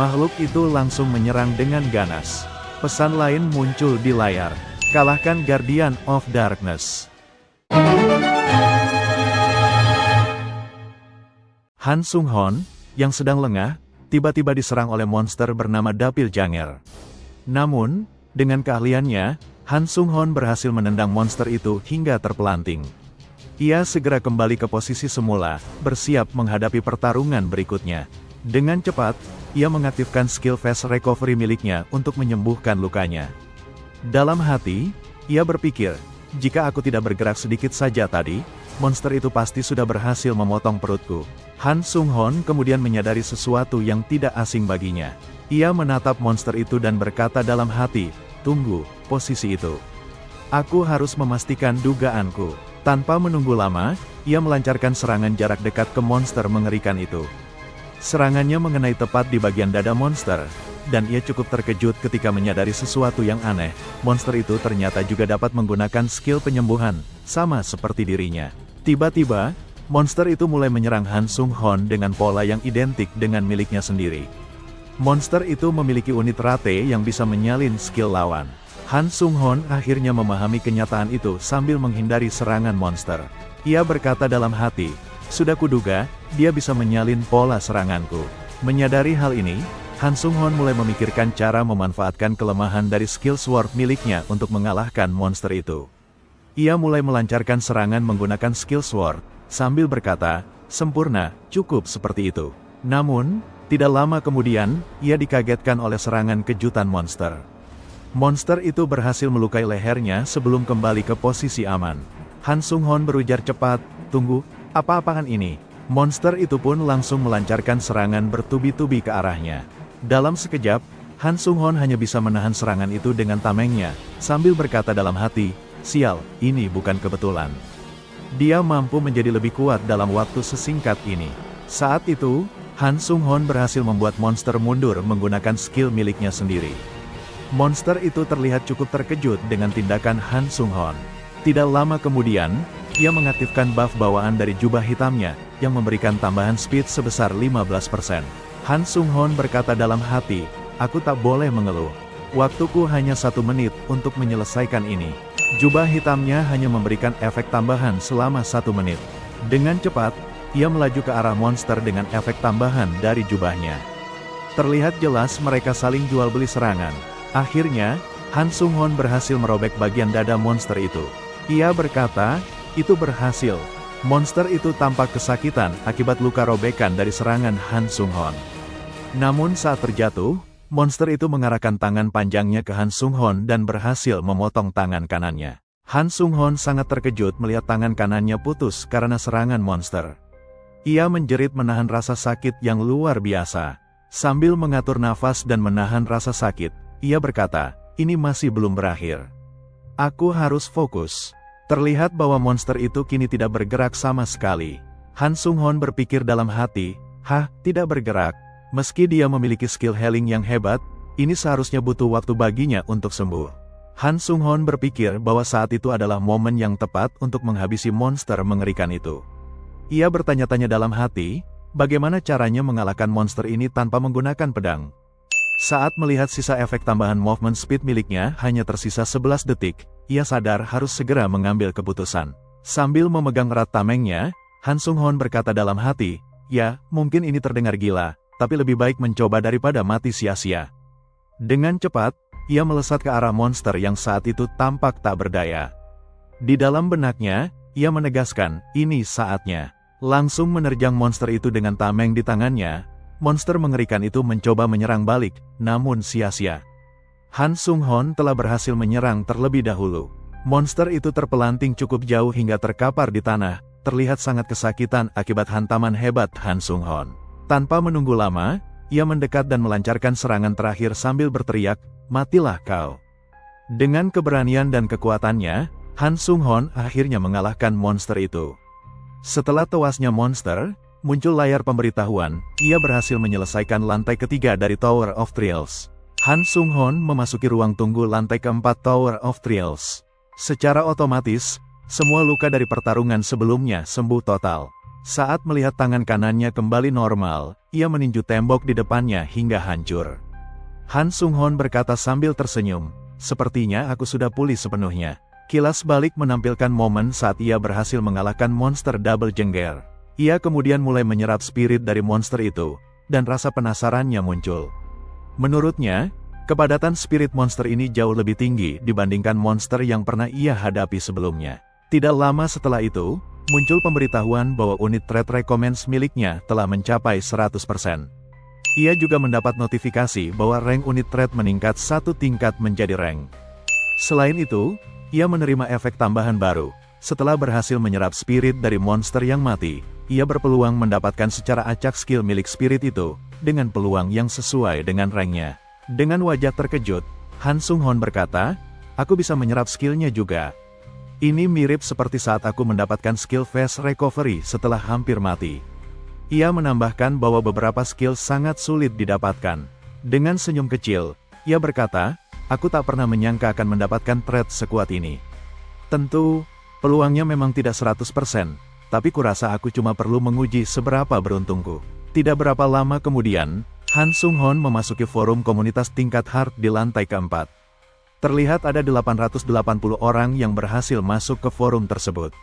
Makhluk itu langsung menyerang dengan ganas. Pesan lain muncul di layar, kalahkan Guardian of Darkness. Han Sung-hon, yang sedang lengah, tiba-tiba diserang oleh monster bernama Dapil Janger. Namun, dengan keahliannya, Han Sung-hon berhasil menendang monster itu hingga terpelanting. Ia segera kembali ke posisi semula, bersiap menghadapi pertarungan berikutnya. Dengan cepat, ia mengaktifkan skill Fast Recovery miliknya untuk menyembuhkan lukanya. Dalam hati, ia berpikir, jika aku tidak bergerak sedikit saja tadi, monster itu pasti sudah berhasil memotong perutku. Han Sung-hon kemudian menyadari sesuatu yang tidak asing baginya. Ia menatap monster itu dan berkata dalam hati, tunggu, posisi itu. Aku harus memastikan dugaanku. Tanpa menunggu lama, ia melancarkan serangan jarak dekat ke monster mengerikan itu. Serangannya mengenai tepat di bagian dada monster, dan ia cukup terkejut ketika menyadari sesuatu yang aneh. Monster itu ternyata juga dapat menggunakan skill penyembuhan, sama seperti dirinya. Tiba-tiba, monster itu mulai menyerang Han Sung-hon dengan pola yang identik dengan miliknya sendiri. Monster itu memiliki unit rate yang bisa menyalin skill lawan. Han Sung-hon akhirnya memahami kenyataan itu sambil menghindari serangan monster. Ia berkata dalam hati, sudah kuduga, dia bisa menyalin pola seranganku. Menyadari hal ini, Han Sung-hon mulai memikirkan cara memanfaatkan kelemahan dari skill sword miliknya untuk mengalahkan monster itu. Ia mulai melancarkan serangan menggunakan skill sword, sambil berkata, sempurna, cukup seperti itu. Namun, tidak lama kemudian, ia dikagetkan oleh serangan kejutan monster. Monster itu berhasil melukai lehernya sebelum kembali ke posisi aman. Han Sung-hon berujar cepat, tunggu, apa-apaan ini? Monster itu pun langsung melancarkan serangan bertubi-tubi ke arahnya. Dalam sekejap, Han Sung-hon hanya bisa menahan serangan itu dengan tamengnya, sambil berkata dalam hati, sial, ini bukan kebetulan. Dia mampu menjadi lebih kuat dalam waktu sesingkat ini. Saat itu, Han Sung-hon berhasil membuat monster mundur menggunakan skill miliknya sendiri. Monster itu terlihat cukup terkejut dengan tindakan Han Sung-hon. Tidak lama kemudian, ia mengaktifkan buff bawaan dari jubah hitamnya, yang memberikan tambahan speed sebesar 15%. Han Sung-hon berkata dalam hati, aku tak boleh mengeluh. Waktuku hanya 1 menit untuk menyelesaikan ini. Jubah hitamnya hanya memberikan efek tambahan selama 1 menit. Dengan cepat, ia melaju ke arah monster dengan efek tambahan dari jubahnya. Terlihat jelas mereka saling jual beli serangan. Akhirnya, Han Sung-hon berhasil merobek bagian dada monster itu. Ia berkata, itu berhasil. Monster itu tampak kesakitan akibat luka robekan dari serangan Han Sung-hon. Namun saat terjatuh, monster itu mengarahkan tangan panjangnya ke Han Sung-hon dan berhasil memotong tangan kanannya. Han Sung-hon sangat terkejut melihat tangan kanannya putus karena serangan monster. Ia menjerit menahan rasa sakit yang luar biasa. Sambil mengatur nafas dan menahan rasa sakit, ia berkata, ini masih belum berakhir. Aku harus fokus. Terlihat bahwa monster itu kini tidak bergerak sama sekali. Han Sung-hon berpikir dalam hati, tidak bergerak. Meski dia memiliki skill healing yang hebat, ini seharusnya butuh waktu baginya untuk sembuh. Han Sung-hon berpikir bahwa saat itu adalah momen yang tepat untuk menghabisi monster mengerikan itu. Ia bertanya-tanya dalam hati, bagaimana caranya mengalahkan monster ini tanpa menggunakan pedang. Saat melihat sisa efek tambahan movement speed miliknya hanya tersisa 11 detik, ia sadar harus segera mengambil keputusan. Sambil memegang erat tamengnya, Han Sung-hon berkata dalam hati, ya, mungkin ini terdengar gila, tapi lebih baik mencoba daripada mati sia-sia. Dengan cepat, ia melesat ke arah monster yang saat itu tampak tak berdaya. Di dalam benaknya, ia menegaskan, ini saatnya. Langsung menerjang monster itu dengan tameng di tangannya, monster mengerikan itu mencoba menyerang balik, namun sia-sia. Han Sung-hon telah berhasil menyerang terlebih dahulu. Monster itu terpelanting cukup jauh hingga terkapar di tanah, terlihat sangat kesakitan akibat hantaman hebat Han Sung-hon. Tanpa menunggu lama, ia mendekat dan melancarkan serangan terakhir sambil berteriak, matilah kau. Dengan keberanian dan kekuatannya, Han Sung-hon akhirnya mengalahkan monster itu. Setelah tewasnya monster, muncul layar pemberitahuan, ia berhasil menyelesaikan lantai ketiga dari Tower of Thrills. Han Sung-hon memasuki ruang tunggu lantai keempat Tower of Thrills. Secara otomatis, semua luka dari pertarungan sebelumnya sembuh total. Saat melihat tangan kanannya kembali normal, ia meninju tembok di depannya hingga hancur. Han Sung-hon berkata sambil tersenyum, sepertinya aku sudah pulih sepenuhnya. Kilas balik menampilkan momen saat ia berhasil mengalahkan monster double jengger. Ia kemudian mulai menyerap spirit dari monster itu, dan rasa penasarannya muncul. Menurutnya, kepadatan spirit monster ini jauh lebih tinggi dibandingkan monster yang pernah ia hadapi sebelumnya. Tidak lama setelah itu, muncul pemberitahuan bahwa unit threat recommends miliknya telah mencapai 100%. Ia juga mendapat notifikasi bahwa rank unit threat meningkat 1 tingkat menjadi rank. Selain itu, ia menerima efek tambahan baru. Setelah berhasil menyerap spirit dari monster yang mati, ia berpeluang mendapatkan secara acak skill milik spirit itu, dengan peluang yang sesuai dengan ranknya. Dengan wajah terkejut, Han Sung-hon berkata, aku bisa menyerap skillnya juga. Ini mirip seperti saat aku mendapatkan skill fast recovery setelah hampir mati. Ia menambahkan bahwa beberapa skill sangat sulit didapatkan. Dengan senyum kecil, ia berkata, aku tak pernah menyangka akan mendapatkan threat sekuat ini. Tentu, peluangnya memang tidak 100%, tapi kurasa aku cuma perlu menguji seberapa beruntungku. Tidak berapa lama kemudian, Han Sung-hon memasuki forum komunitas tingkat hard di lantai keempat. Terlihat ada 880 orang yang berhasil masuk ke forum tersebut.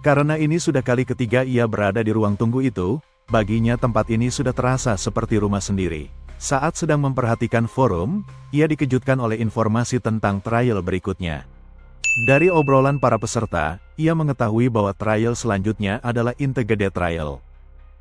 Karena ini sudah kali ketiga ia berada di ruang tunggu itu, baginya tempat ini sudah terasa seperti rumah sendiri. Saat sedang memperhatikan forum, ia dikejutkan oleh informasi tentang trial berikutnya. Dari obrolan para peserta, ia mengetahui bahwa trial selanjutnya adalah Integrated Trial.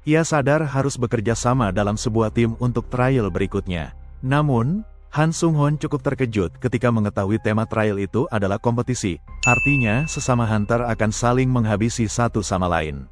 Ia sadar harus bekerja sama dalam sebuah tim untuk trial berikutnya. Namun, Han Sung-hon cukup terkejut ketika mengetahui tema trial itu adalah kompetisi, artinya sesama hunter akan saling menghabisi satu sama lain.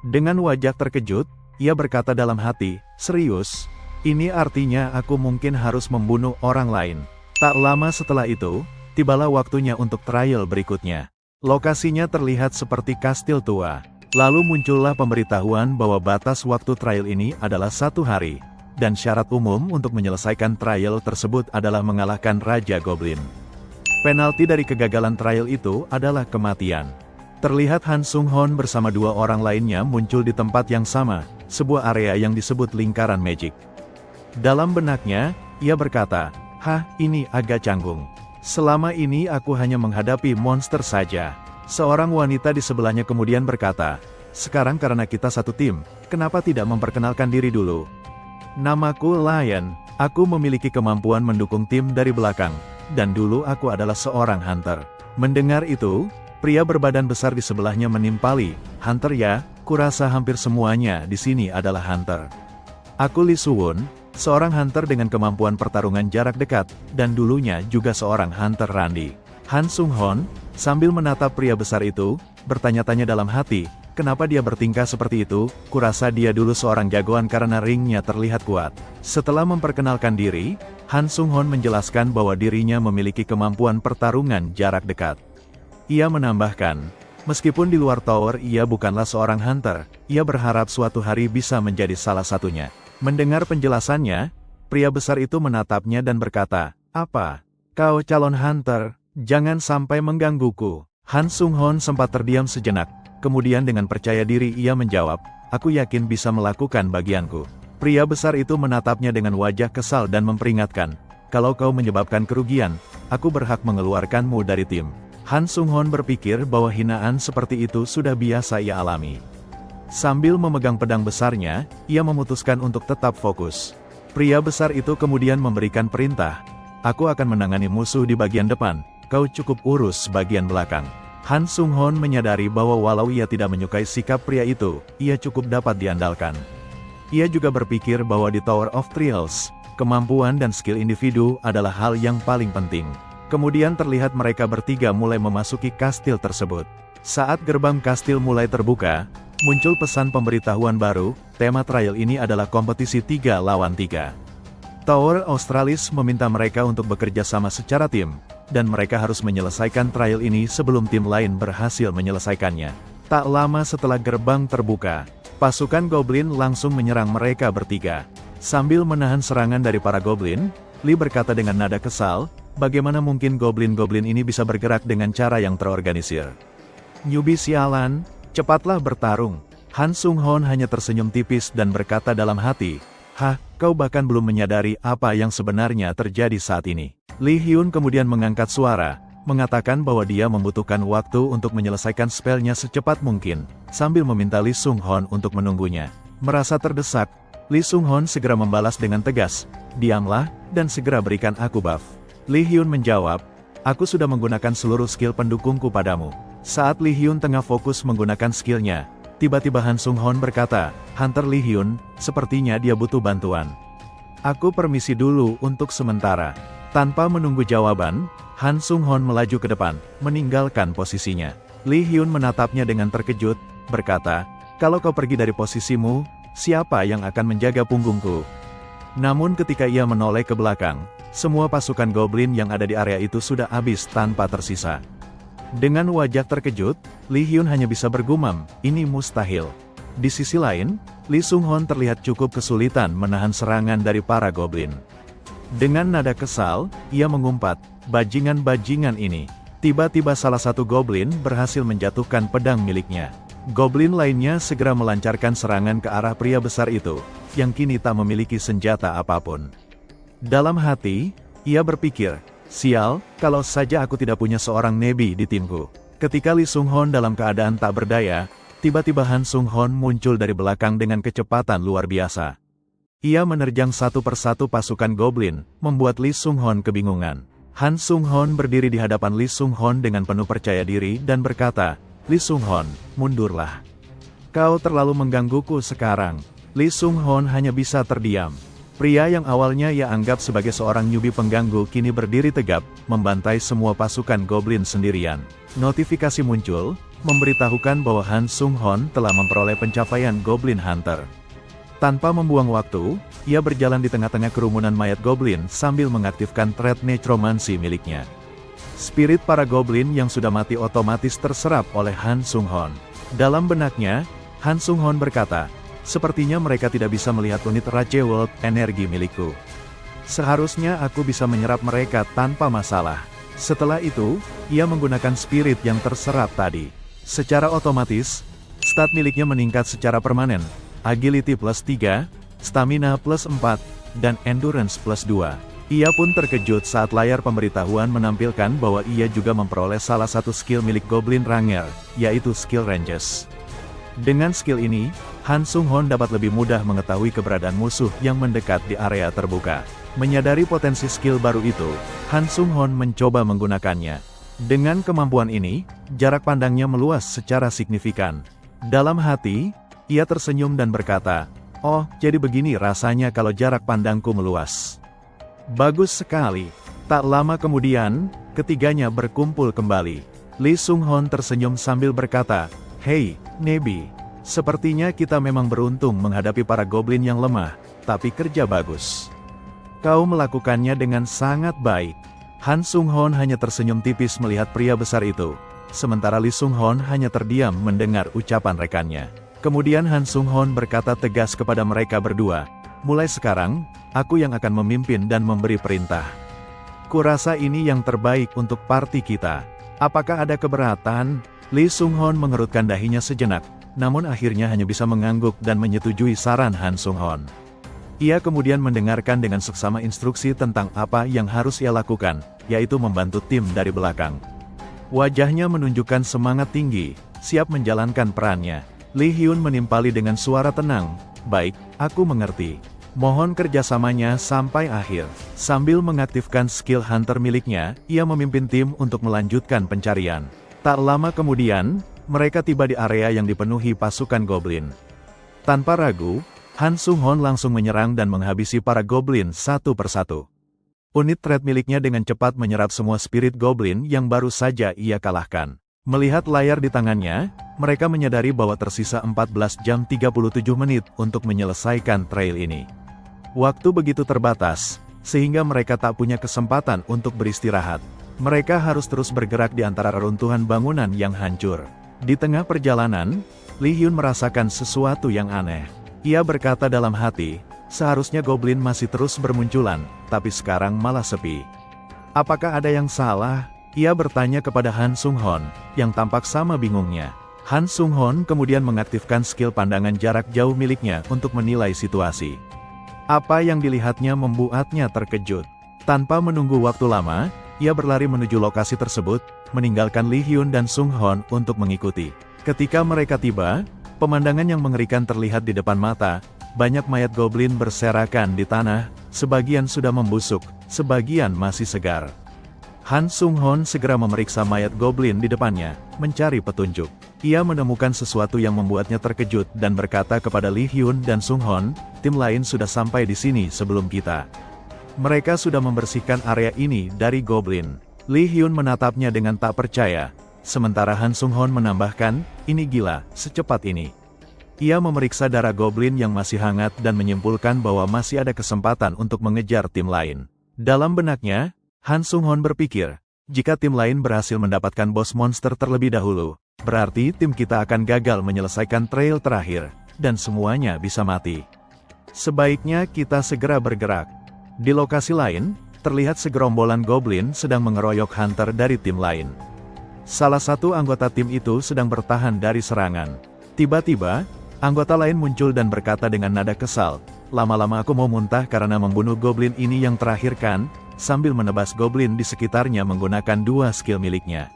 Dengan wajah terkejut, ia berkata dalam hati, serius? Ini artinya aku mungkin harus membunuh orang lain. Tak lama setelah itu, tibalah waktunya untuk trial berikutnya. Lokasinya terlihat seperti kastil tua. Lalu muncullah pemberitahuan bahwa batas waktu trial ini adalah 1 hari, dan syarat umum untuk menyelesaikan trial tersebut adalah mengalahkan Raja Goblin. Penalti dari kegagalan trial itu adalah kematian. Terlihat Han Sung-hoon bersama 2 orang lainnya muncul di tempat yang sama, sebuah area yang disebut lingkaran magic. Dalam benaknya, ia berkata, "Hah, ini agak canggung. Selama ini aku hanya menghadapi monster saja." Seorang wanita di sebelahnya kemudian berkata, "Sekarang karena kita satu tim, kenapa tidak memperkenalkan diri dulu?" "Namaku Lion, aku memiliki kemampuan mendukung tim dari belakang, dan dulu aku adalah seorang hunter." Mendengar itu, pria berbadan besar di sebelahnya menimpali, "Hunter ya, kurasa hampir semuanya di sini adalah hunter. Aku Lee Suwon, seorang hunter dengan kemampuan pertarungan jarak dekat, dan dulunya juga seorang hunter Randy." Han Sung-hoon, sambil menatap pria besar itu, bertanya-tanya dalam hati, kenapa dia bertingkah seperti itu? Kurasa dia dulu seorang jagoan karena ringnya terlihat kuat. Setelah memperkenalkan diri, Han Sung-hoon menjelaskan bahwa dirinya memiliki kemampuan pertarungan jarak dekat. Ia menambahkan, meskipun di luar tower ia bukanlah seorang hunter, ia berharap suatu hari bisa menjadi salah satunya. Mendengar penjelasannya, pria besar itu menatapnya dan berkata, "Apa? Kau calon hunter? Jangan sampai menggangguku." Han Sung-hoon sempat terdiam sejenak, kemudian dengan percaya diri ia menjawab, "Aku yakin bisa melakukan bagianku." Pria besar itu menatapnya dengan wajah kesal dan memperingatkan, "Kalau kau menyebabkan kerugian, aku berhak mengeluarkanmu dari tim." Han Sung-hoon berpikir bahwa hinaan seperti itu sudah biasa ia alami. Sambil memegang pedang besarnya, ia memutuskan untuk tetap fokus. Pria besar itu kemudian memberikan perintah, "Aku akan menangani musuh di bagian depan, kau cukup urus bagian belakang." Han Sung-hoon menyadari bahwa walau ia tidak menyukai sikap pria itu, ia cukup dapat diandalkan. Ia juga berpikir bahwa di Tower of Trials, kemampuan dan skill individu adalah hal yang paling penting. Kemudian terlihat mereka bertiga mulai memasuki kastil tersebut. Saat gerbang kastil mulai terbuka, muncul pesan pemberitahuan baru, tema trial ini adalah kompetisi 3 lawan 3. Tower Australis meminta mereka untuk bekerja sama secara tim, dan mereka harus menyelesaikan trial ini sebelum tim lain berhasil menyelesaikannya. Tak lama setelah gerbang terbuka, pasukan Goblin langsung menyerang mereka bertiga. Sambil menahan serangan dari para Goblin, Lee berkata dengan nada kesal, bagaimana mungkin Goblin-Goblin ini bisa bergerak dengan cara yang terorganisir. "Newbie sialan, cepatlah bertarung." Han Sung-hoon hanya tersenyum tipis dan berkata dalam hati, "Hah, kau bahkan belum menyadari apa yang sebenarnya terjadi saat ini." Lee Hyun kemudian mengangkat suara, mengatakan bahwa dia membutuhkan waktu untuk menyelesaikan spellnya secepat mungkin, sambil meminta Lee Sung-hoon untuk menunggunya. Merasa terdesak, Lee Sung-hoon segera membalas dengan tegas, "Diamlah, dan segera berikan aku buff." Lee Hyun menjawab, "Aku sudah menggunakan seluruh skill pendukungku padamu." Saat Lee Hyun tengah fokus menggunakan skillnya, tiba-tiba Han Sung-hoon berkata, "Hunter Lee Hyun, sepertinya dia butuh bantuan. Aku permisi dulu untuk sementara." Tanpa menunggu jawaban, Han Sung-hoon melaju ke depan, meninggalkan posisinya. Lee Hyun menatapnya dengan terkejut, berkata, "Kalau kau pergi dari posisimu, siapa yang akan menjaga punggungku?" Namun ketika ia menoleh ke belakang, semua pasukan Goblin yang ada di area itu sudah habis tanpa tersisa. Dengan wajah terkejut, Lee Hyun hanya bisa bergumam, "Ini mustahil." Di sisi lain, Lee Sung-hoon terlihat cukup kesulitan menahan serangan dari para Goblin. Dengan nada kesal, ia mengumpat, "Bajingan-bajingan ini." Tiba-tiba salah satu Goblin berhasil menjatuhkan pedang miliknya. Goblin lainnya segera melancarkan serangan ke arah pria besar itu, yang kini tak memiliki senjata apapun. Dalam hati, ia berpikir, "Sial, kalau saja aku tidak punya seorang nebi di timku." Ketika Lee Sung-hoon dalam keadaan tak berdaya, tiba-tiba Han Sung-hoon muncul dari belakang dengan kecepatan luar biasa. Ia menerjang satu persatu pasukan Goblin, membuat Lee Sung-hoon kebingungan. Han Sung-hoon berdiri di hadapan Lee Sung-hoon dengan penuh percaya diri dan berkata, "Lee Sung-hoon, mundurlah. Kau terlalu menggangguku sekarang." Lee Sung-hoon hanya bisa terdiam. Pria yang awalnya ia anggap sebagai seorang newbie pengganggu kini berdiri tegap, membantai semua pasukan Goblin sendirian. Notifikasi muncul, memberitahukan bahwa Han Sung-hoon telah memperoleh pencapaian Goblin Hunter. Tanpa membuang waktu, ia berjalan di tengah-tengah kerumunan mayat Goblin sambil mengaktifkan trait necromancy miliknya. Spirit para Goblin yang sudah mati otomatis terserap oleh Han Sung-hoon. Dalam benaknya, Han Sung-hon berkata, sepertinya mereka tidak bisa melihat unit Rache World energi milikku. Seharusnya aku bisa menyerap mereka tanpa masalah. Setelah itu, ia menggunakan spirit yang terserap tadi. Secara otomatis, stat miliknya meningkat secara permanen. Agility plus 3, Stamina plus 4, dan Endurance plus 2. Ia pun terkejut saat layar pemberitahuan menampilkan bahwa ia juga memperoleh salah satu skill milik Goblin Ranger, yaitu skill Ranges. Dengan skill ini, Han Sung-hon dapat lebih mudah mengetahui keberadaan musuh yang mendekat di area terbuka. Menyadari potensi skill baru itu, Han Sung-hon mencoba menggunakannya. Dengan kemampuan ini, jarak pandangnya meluas secara signifikan. Dalam hati, ia tersenyum dan berkata, "Oh, jadi begini rasanya kalau jarak pandangku meluas." Bagus sekali. Tak lama kemudian, ketiganya berkumpul kembali. Lee Sung-hon tersenyum sambil berkata, "Hei, Nebi. Sepertinya kita memang beruntung menghadapi para goblin yang lemah, tapi kerja bagus. Kau melakukannya dengan sangat baik." Han Sung-hon hanya tersenyum tipis melihat pria besar itu. Sementara Lee Sung-hon hanya terdiam mendengar ucapan rekannya. Kemudian Han Sung-hon berkata tegas kepada mereka berdua, "Mulai sekarang, aku yang akan memimpin dan memberi perintah. Kurasa ini yang terbaik untuk party kita. Apakah ada keberatan?" Lee Sung-hon mengerutkan dahinya sejenak, namun akhirnya hanya bisa mengangguk dan menyetujui saran Han Sung-hon. Ia kemudian mendengarkan dengan seksama instruksi tentang apa yang harus ia lakukan, yaitu membantu tim dari belakang. Wajahnya menunjukkan semangat tinggi, siap menjalankan perannya. Lee Hyun menimpali dengan suara tenang, "Baik, aku mengerti. Mohon kerjasamanya sampai akhir." Sambil mengaktifkan skill hunter miliknya, ia memimpin tim untuk melanjutkan pencarian. Tak lama kemudian, mereka tiba di area yang dipenuhi pasukan goblin. Tanpa ragu, Han Sung-hon langsung menyerang dan menghabisi para goblin satu persatu. Unit threat miliknya dengan cepat menyerap semua spirit goblin yang baru saja ia kalahkan. Melihat layar di tangannya, mereka menyadari bahwa tersisa 14 jam 37 menit untuk menyelesaikan trail ini. Waktu begitu terbatas, sehingga mereka tak punya kesempatan untuk beristirahat. Mereka harus terus bergerak di antara reruntuhan bangunan yang hancur. Di tengah perjalanan, Lee Hyun merasakan sesuatu yang aneh. Ia berkata dalam hati, seharusnya goblin masih terus bermunculan, tapi sekarang malah sepi. Apakah ada yang salah? Ia bertanya kepada Han Sung-hon, yang tampak sama bingungnya. Han Sung-hon kemudian mengaktifkan skill pandangan jarak jauh miliknya untuk menilai situasi. Apa yang dilihatnya membuatnya terkejut. Tanpa menunggu waktu lama, ia berlari menuju lokasi tersebut, meninggalkan Lee Hyun dan Sung-hon untuk mengikuti. Ketika mereka tiba, pemandangan yang mengerikan terlihat di depan mata. Banyak mayat goblin berserakan di tanah, sebagian sudah membusuk, sebagian masih segar. Han Sung-hon segera memeriksa mayat goblin di depannya, mencari petunjuk. Ia menemukan sesuatu yang membuatnya terkejut dan berkata kepada Lee Hyun dan Sung-hon, "Tim lain sudah sampai di sini sebelum kita. Mereka sudah membersihkan area ini dari goblin." Lee Hyun menatapnya dengan tak percaya. Sementara Han Sung-hon menambahkan, "Ini gila, secepat ini." Ia memeriksa darah goblin yang masih hangat dan menyimpulkan bahwa masih ada kesempatan untuk mengejar tim lain. Dalam benaknya, Han Sung-hon berpikir, jika tim lain berhasil mendapatkan bos monster terlebih dahulu, berarti tim kita akan gagal menyelesaikan trail terakhir, dan semuanya bisa mati. Sebaiknya kita segera bergerak. Di lokasi lain, terlihat segerombolan goblin sedang mengeroyok hunter dari tim lain. Salah satu anggota tim itu sedang bertahan dari serangan. Tiba-tiba, anggota lain muncul dan berkata dengan nada kesal, "Lama-lama aku mau muntah karena membunuh goblin ini yang terakhir kan?" sambil menebas goblin di sekitarnya menggunakan dua skill miliknya.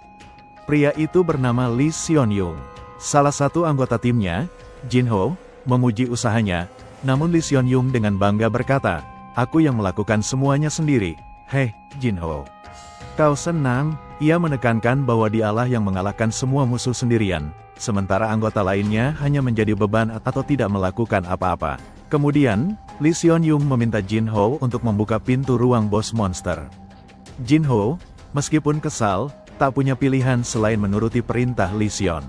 Pria itu bernama Lee Seon-young. Salah satu anggota timnya, Jin Ho, memuji usahanya, namun Lee Seon-young dengan bangga berkata, "Aku yang melakukan semuanya sendiri." "Hei, Jin Ho. Kau senang?" Ia menekankan bahwa dialah yang mengalahkan semua musuh sendirian, sementara anggota lainnya hanya menjadi beban atau tidak melakukan apa-apa. Kemudian, Lee Seon-young meminta Jin Ho untuk membuka pintu ruang bos monster. Jin Ho, meskipun kesal, tak punya pilihan selain menuruti perintah Lee Seon.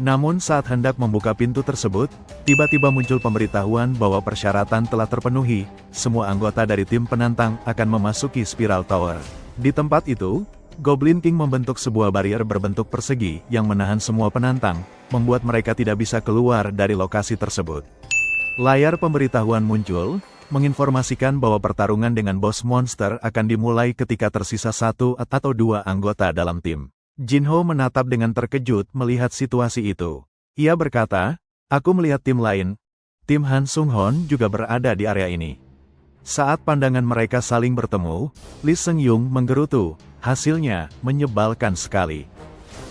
Namun saat hendak membuka pintu tersebut, tiba-tiba muncul pemberitahuan bahwa persyaratan telah terpenuhi, semua anggota dari tim penantang akan memasuki Spiral Tower. Di tempat itu, Goblin King membentuk sebuah barrier berbentuk persegi yang menahan semua penantang, membuat mereka tidak bisa keluar dari lokasi tersebut. Layar pemberitahuan muncul, menginformasikan bahwa pertarungan dengan bos monster akan dimulai ketika tersisa 1 atau 2 anggota dalam tim. Jinho menatap dengan terkejut melihat situasi itu. Ia berkata, "Aku melihat tim lain. Tim Han Sung-Hon juga berada di area ini." Saat pandangan mereka saling bertemu, Lee Seung-Yung menggerutu, hasilnya menyebalkan sekali.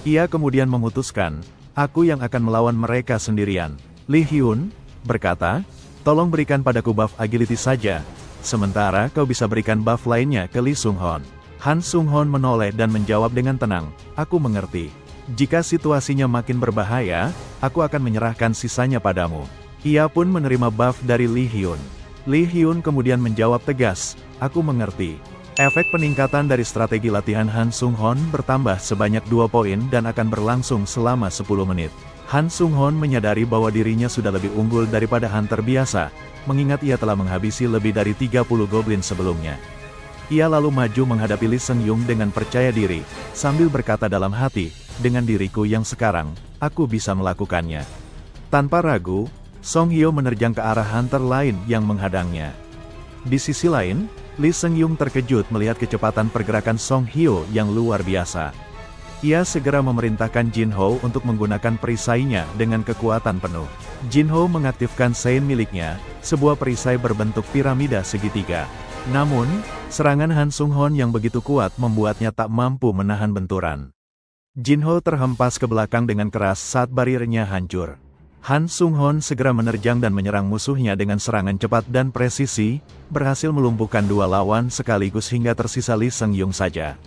Ia kemudian memutuskan, "Aku yang akan melawan mereka sendirian." Lee Hyun berkata, "Tolong berikan padaku buff agility saja, sementara kau bisa berikan buff lainnya ke Lee Sung-Hon." Han Sung-Hon menoleh dan menjawab dengan tenang, "Aku mengerti. Jika situasinya makin berbahaya, aku akan menyerahkan sisanya padamu." Ia pun menerima buff dari Lee Hyun. Lee Hyun kemudian menjawab tegas, "Aku mengerti." Efek peningkatan dari strategi latihan Han Sung-Hon bertambah sebanyak 2 poin dan akan berlangsung selama 10 menit. Han Sung-Hon menyadari bahwa dirinya sudah lebih unggul daripada hunter biasa, mengingat ia telah menghabisi lebih dari 30 goblin sebelumnya. Ia lalu maju menghadapi Lee Seung-Yung dengan percaya diri, sambil berkata dalam hati, "Dengan diriku yang sekarang, aku bisa melakukannya." Tanpa ragu, Song Hyo menerjang ke arah hunter lain yang menghadangnya. Di sisi lain, Lee Seung-Yung terkejut melihat kecepatan pergerakan Song Hyo yang luar biasa. Ia segera memerintahkan Jinho untuk menggunakan perisainya dengan kekuatan penuh. Jinho mengaktifkan Sein miliknya, sebuah perisai berbentuk piramida segitiga. Namun, serangan Han Sung-Hon yang begitu kuat membuatnya tak mampu menahan benturan. Jinho terhempas ke belakang dengan keras saat bariernya hancur. Han Sung-Hon segera menerjang dan menyerang musuhnya dengan serangan cepat dan presisi, berhasil melumpuhkan 2 lawan sekaligus hingga tersisa Lee Seung-Yung saja.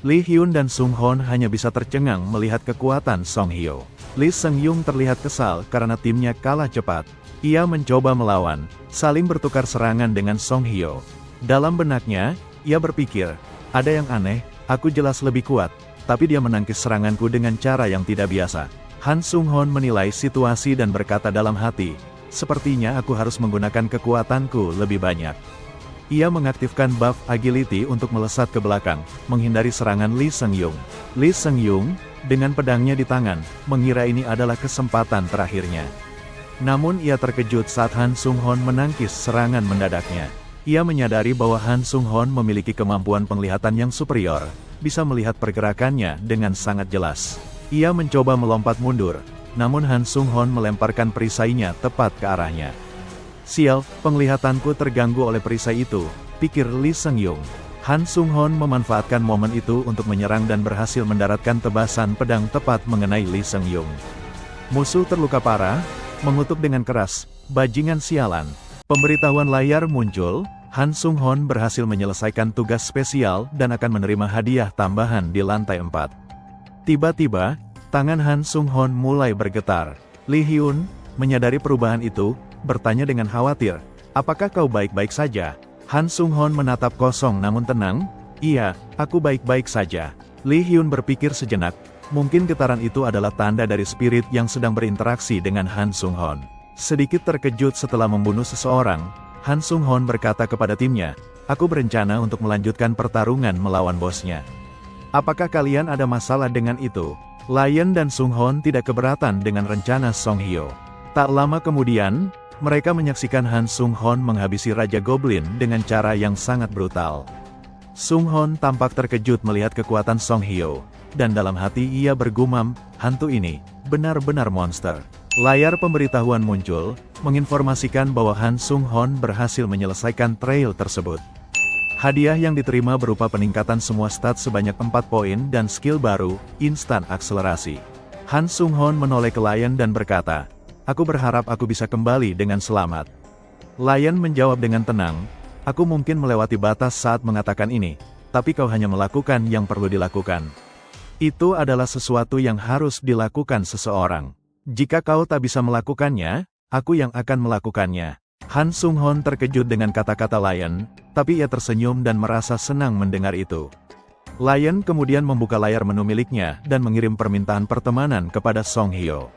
Lee Hyun dan Sung-Hon hanya bisa tercengang melihat kekuatan Song Hyo. Lee Seung-Yung terlihat kesal karena timnya kalah cepat. Ia mencoba melawan, saling bertukar serangan dengan Song Hyo. Dalam benaknya, ia berpikir, "Ada yang aneh, aku jelas lebih kuat, tapi dia menangkis seranganku dengan cara yang tidak biasa." Han Sung-Hon menilai situasi dan berkata dalam hati, "Sepertinya aku harus menggunakan kekuatanku lebih banyak." Ia mengaktifkan buff agility untuk melesat ke belakang, menghindari serangan Lee Seung-Yung. Lee Seung-Yung, dengan pedangnya di tangan, mengira ini adalah kesempatan terakhirnya. Namun ia terkejut saat Han Sung-Hon menangkis serangan mendadaknya. Ia menyadari bahwa Han Sung-Hon memiliki kemampuan penglihatan yang superior, bisa melihat pergerakannya dengan sangat jelas. Ia mencoba melompat mundur, namun Han Sung-Hon melemparkan perisainya tepat ke arahnya. "Sial, penglihatanku terganggu oleh perisai itu," pikir Lee Seung-Yung. Han Sung-Hon memanfaatkan momen itu untuk menyerang dan berhasil mendaratkan tebasan pedang tepat mengenai Lee Seung-Yung. Musuh terluka parah, mengutuk dengan keras, "Bajingan sialan." Pemberitahuan layar muncul, Han Sung-Hon berhasil menyelesaikan tugas spesial dan akan menerima hadiah tambahan di lantai 4. Tiba-tiba, tangan Han Sung-Hon mulai bergetar. Lee Hyun, menyadari perubahan itu, bertanya dengan khawatir, "Apakah kau baik-baik saja?" Han Sung-Hon menatap kosong namun tenang, "Iya, aku baik-baik saja." Lee Hyun berpikir sejenak, mungkin getaran itu adalah tanda dari spirit yang sedang berinteraksi dengan Han Sung-Hon. Sedikit terkejut setelah membunuh seseorang, Han Sung-Hon berkata kepada timnya, "Aku berencana untuk melanjutkan pertarungan melawan bosnya. Apakah kalian ada masalah dengan itu?" Lion dan Sung-Hon tidak keberatan dengan rencana Song Hyo. Tak lama kemudian, mereka menyaksikan Han Sung-Hon menghabisi Raja Goblin dengan cara yang sangat brutal. Sung-Hon tampak terkejut melihat kekuatan Song Hyo, dan dalam hati ia bergumam, "Hantu ini benar-benar monster." Layar pemberitahuan muncul, menginformasikan bahwa Han Sung-Hon berhasil menyelesaikan trail tersebut. Hadiah yang diterima berupa peningkatan semua stat sebanyak 4 poin dan skill baru, instan akselerasi. Han Sung-Hon menoleh ke Lion dan berkata, "Aku berharap aku bisa kembali dengan selamat." Lion menjawab dengan tenang, "Aku mungkin melewati batas saat mengatakan ini, tapi kau hanya melakukan yang perlu dilakukan. Itu adalah sesuatu yang harus dilakukan seseorang. Jika kau tak bisa melakukannya, aku yang akan melakukannya." Han Sung-Hon terkejut dengan kata-kata Lion, tapi ia tersenyum dan merasa senang mendengar itu. Lion kemudian membuka layar menu miliknya dan mengirim permintaan pertemanan kepada Song Hyo.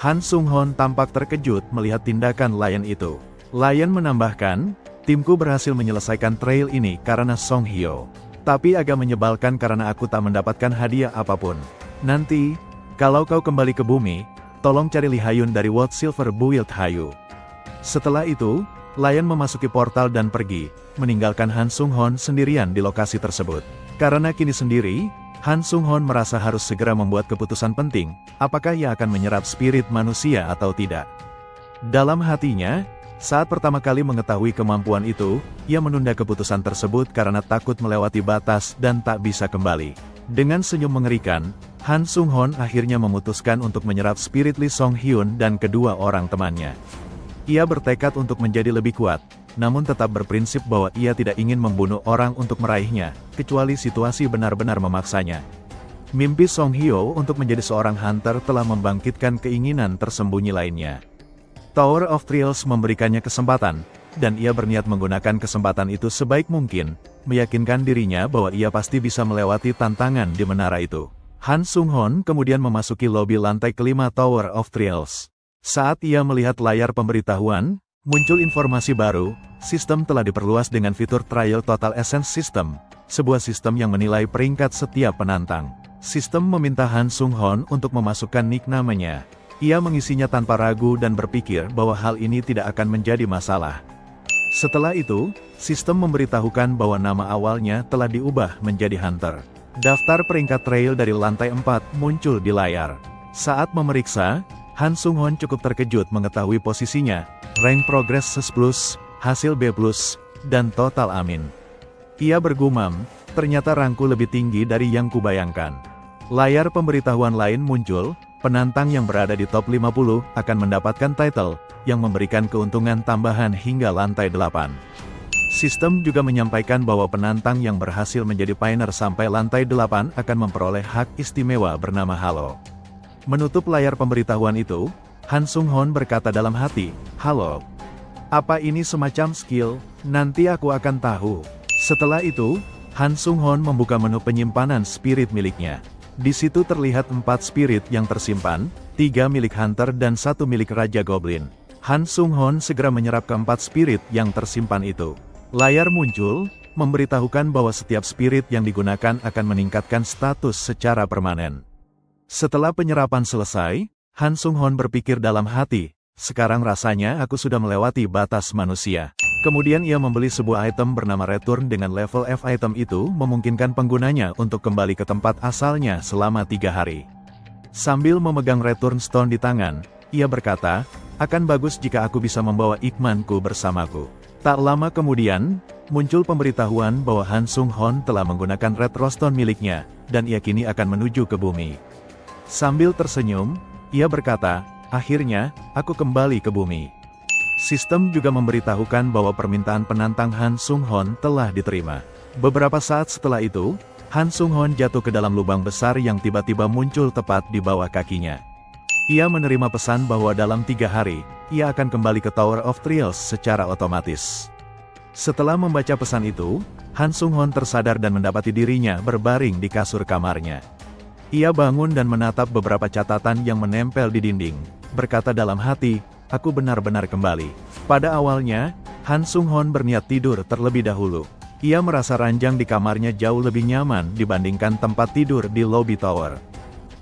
Han Sung-Hon tampak terkejut melihat tindakan Lion itu. Lion menambahkan, "Timku berhasil menyelesaikan trail ini karena Song Hyo. Tapi agak menyebalkan karena aku tak mendapatkan hadiah apapun. Nanti, kalau kau kembali ke bumi, tolong cari Lee Ha-yun dari World Silver Build Hayu. Setelah itu, Lion memasuki portal dan pergi, meninggalkan Han Sung-hon sendirian di lokasi tersebut. Karena kini sendiri, Han Sung-hon merasa harus segera membuat keputusan penting, apakah ia akan menyerap spirit manusia atau tidak. Dalam hatinya, saat pertama kali mengetahui kemampuan itu, ia menunda keputusan tersebut karena takut melewati batas dan tak bisa kembali. Dengan senyum mengerikan, Han Sung-hon akhirnya memutuskan untuk menyerap spirit Lee Song-hyun dan kedua orang temannya. Ia bertekad untuk menjadi lebih kuat, namun tetap berprinsip bahwa ia tidak ingin membunuh orang untuk meraihnya, kecuali situasi benar-benar memaksanya. Mimpi Song-hyo untuk menjadi seorang hunter telah membangkitkan keinginan tersembunyi lainnya. Tower of Trials memberikannya kesempatan, dan ia berniat menggunakan kesempatan itu sebaik mungkin, meyakinkan dirinya bahwa ia pasti bisa melewati tantangan di menara itu. Han Sung-hon kemudian memasuki lobi lantai kelima Tower of Trials. Saat ia melihat layar pemberitahuan, muncul informasi baru, sistem telah diperluas dengan fitur Trial Total Essence System, sebuah sistem yang menilai peringkat setiap penantang. Sistem meminta Han Sung-hon untuk memasukkan nick namanya. Ia mengisinya tanpa ragu dan berpikir bahwa hal ini tidak akan menjadi masalah. Setelah itu, sistem memberitahukan bahwa nama awalnya telah diubah menjadi Hunter. Daftar peringkat trail dari lantai 4 muncul di layar. Saat memeriksa, Han Sung-hon cukup terkejut mengetahui posisinya, rank progress S+, hasil B+, dan total amin. Ia bergumam, ternyata rangku lebih tinggi dari yang kubayangkan. Layar pemberitahuan lain muncul, penantang yang berada di top 50 akan mendapatkan title, yang memberikan keuntungan tambahan hingga lantai 8. Sistem juga menyampaikan bahwa penantang yang berhasil menjadi pioneer sampai lantai 8 akan memperoleh hak istimewa bernama Halo. Menutup layar pemberitahuan itu, Han Sung-hon berkata dalam hati, "Halo. Apa ini semacam skill? Nanti aku akan tahu." Setelah itu, Han Sung-hon membuka menu penyimpanan spirit miliknya. Di situ terlihat 4 spirit yang tersimpan, 3 milik Hunter dan 1 milik Raja Goblin. Han Sung-hon segera menyerap keempat spirit yang tersimpan itu. Layar muncul, memberitahukan bahwa setiap spirit yang digunakan akan meningkatkan status secara permanen. Setelah penyerapan selesai, Han Sung-hon berpikir dalam hati, sekarang rasanya aku sudah melewati batas manusia. Kemudian ia membeli sebuah item bernama Return dengan level F. Item itu memungkinkan penggunanya untuk kembali ke tempat asalnya selama 3 hari. Sambil memegang Return Stone di tangan, ia berkata, akan bagus jika aku bisa membawa Ikmanku bersamaku. Tak lama kemudian, muncul pemberitahuan bahwa Han Sung-hon telah menggunakan Red Rostone miliknya, dan ia kini akan menuju ke bumi. Sambil tersenyum, ia berkata, akhirnya, aku kembali ke bumi. Sistem juga memberitahukan bahwa permintaan penantang Han Sung-hon telah diterima. Beberapa saat setelah itu, Han Sung-hon jatuh ke dalam lubang besar yang tiba-tiba muncul tepat di bawah kakinya. Ia menerima pesan bahwa dalam 3 hari, ia akan kembali ke Tower of Trials secara otomatis. Setelah membaca pesan itu, Han Sung-hon tersadar dan mendapati dirinya berbaring di kasur kamarnya. Ia bangun dan menatap beberapa catatan yang menempel di dinding, berkata dalam hati, aku benar-benar kembali. Pada awalnya, Han Sung-hon berniat tidur terlebih dahulu. Ia merasa ranjang di kamarnya jauh lebih nyaman dibandingkan tempat tidur di lobi tower.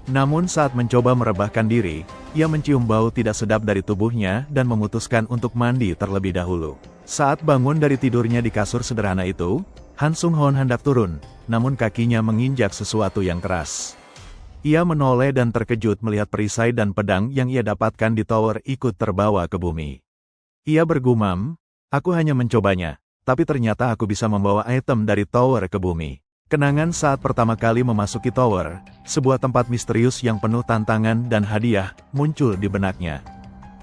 Namun saat mencoba merebahkan diri, ia mencium bau tidak sedap dari tubuhnya dan memutuskan untuk mandi terlebih dahulu. Saat bangun dari tidurnya di kasur sederhana itu, Han Sung-hon hendak turun, namun kakinya menginjak sesuatu yang keras. Ia menoleh dan terkejut melihat perisai dan pedang yang ia dapatkan di tower ikut terbawa ke bumi. Ia bergumam, aku hanya mencobanya, tapi ternyata aku bisa membawa item dari tower ke bumi. Kenangan saat pertama kali memasuki tower, sebuah tempat misterius yang penuh tantangan dan hadiah, muncul di benaknya.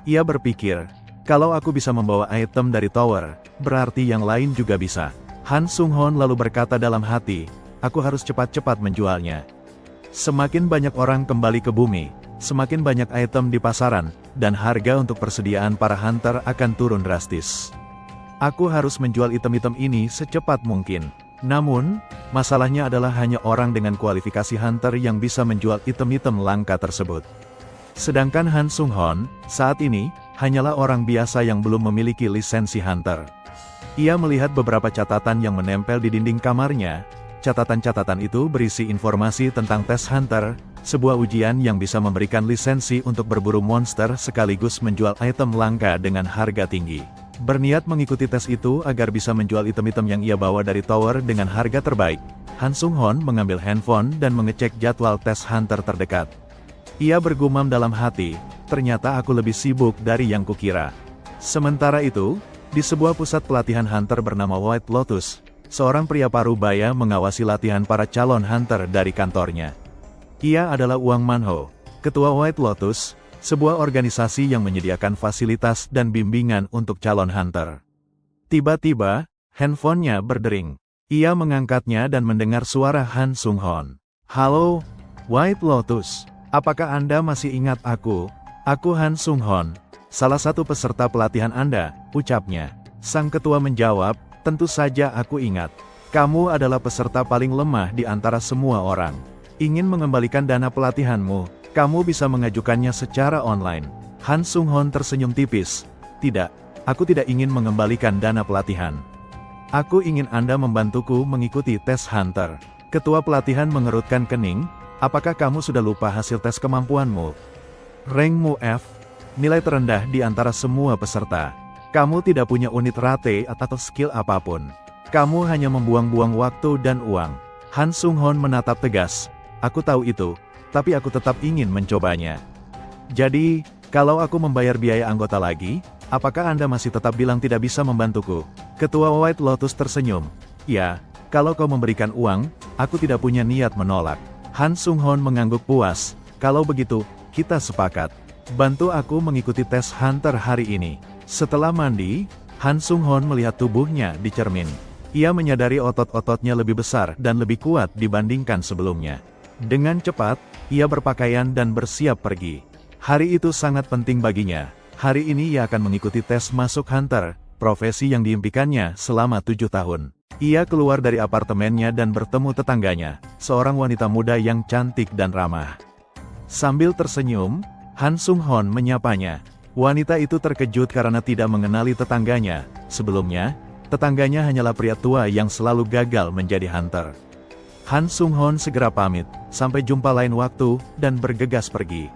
Ia berpikir, kalau aku bisa membawa item dari tower, berarti yang lain juga bisa. Han Sung-hon lalu berkata dalam hati, aku harus cepat-cepat menjualnya. Semakin banyak orang kembali ke bumi, semakin banyak item di pasaran, dan harga untuk persediaan para hunter akan turun drastis. Aku harus menjual item-item ini secepat mungkin. Namun, masalahnya adalah hanya orang dengan kualifikasi hunter yang bisa menjual item-item langka tersebut. Sedangkan Han Sung-hon, saat ini, hanyalah orang biasa yang belum memiliki lisensi hunter. Ia melihat beberapa catatan yang menempel di dinding kamarnya. Catatan-catatan itu berisi informasi tentang tes hunter, sebuah ujian yang bisa memberikan lisensi untuk berburu monster sekaligus menjual item langka dengan harga tinggi. Berniat mengikuti tes itu agar bisa menjual item-item yang ia bawa dari tower dengan harga terbaik, Han Sung-hoon mengambil handphone dan mengecek jadwal tes hunter terdekat. Ia bergumam dalam hati, ternyata aku lebih sibuk dari yang kukira. Sementara itu, di sebuah pusat pelatihan hunter bernama White Lotus, seorang pria parubaya mengawasi latihan para calon hunter dari kantornya. Ia adalah Wang Manho, ketua White Lotus, sebuah organisasi yang menyediakan fasilitas dan bimbingan untuk calon hunter. Tiba-tiba, handphonenya berdering. Ia mengangkatnya dan mendengar suara Han Sung-hoon. "Halo, White Lotus. Apakah Anda masih ingat aku? Aku Han Sung-hoon, salah satu peserta pelatihan Anda," ucapnya. Sang ketua menjawab, "Tentu saja aku ingat. Kamu adalah peserta paling lemah di antara semua orang. Ingin mengembalikan dana pelatihanmu, kamu bisa mengajukannya secara online." Han Sung-hoon tersenyum tipis. "Tidak, aku tidak ingin mengembalikan dana pelatihan. Aku ingin Anda membantuku mengikuti tes hunter." Ketua pelatihan mengerutkan kening, "Apakah kamu sudah lupa hasil tes kemampuanmu? Rankmu F, nilai terendah di antara semua peserta. Kamu tidak punya unit rate atau skill apapun. Kamu hanya membuang-buang waktu dan uang." Han Sung-hoon menatap tegas, "Aku tahu itu, tapi aku tetap ingin mencobanya. Jadi, kalau aku membayar biaya anggota lagi, apakah Anda masih tetap bilang tidak bisa membantuku?" Ketua White Lotus tersenyum, "Ya, kalau kau memberikan uang, aku tidak punya niat menolak." Han Sung-hoon mengangguk puas, "Kalau begitu, kita sepakat. Bantu aku mengikuti tes hunter hari ini." Setelah mandi, Han Sung-hoon melihat tubuhnya di cermin. Ia menyadari otot-ototnya lebih besar dan lebih kuat dibandingkan sebelumnya. Dengan cepat, ia berpakaian dan bersiap pergi. Hari itu sangat penting baginya. Hari ini ia akan mengikuti tes masuk hunter, profesi yang diimpikannya selama 7 tahun. Ia keluar dari apartemennya dan bertemu tetangganya, seorang wanita muda yang cantik dan ramah. Sambil tersenyum, Han Sung-hoon menyapanya. Wanita itu terkejut karena tidak mengenali tetangganya. Sebelumnya, tetangganya hanyalah pria tua yang selalu gagal menjadi hunter. Han Sung-hoon segera pamit, "Sampai jumpa lain waktu," dan bergegas pergi.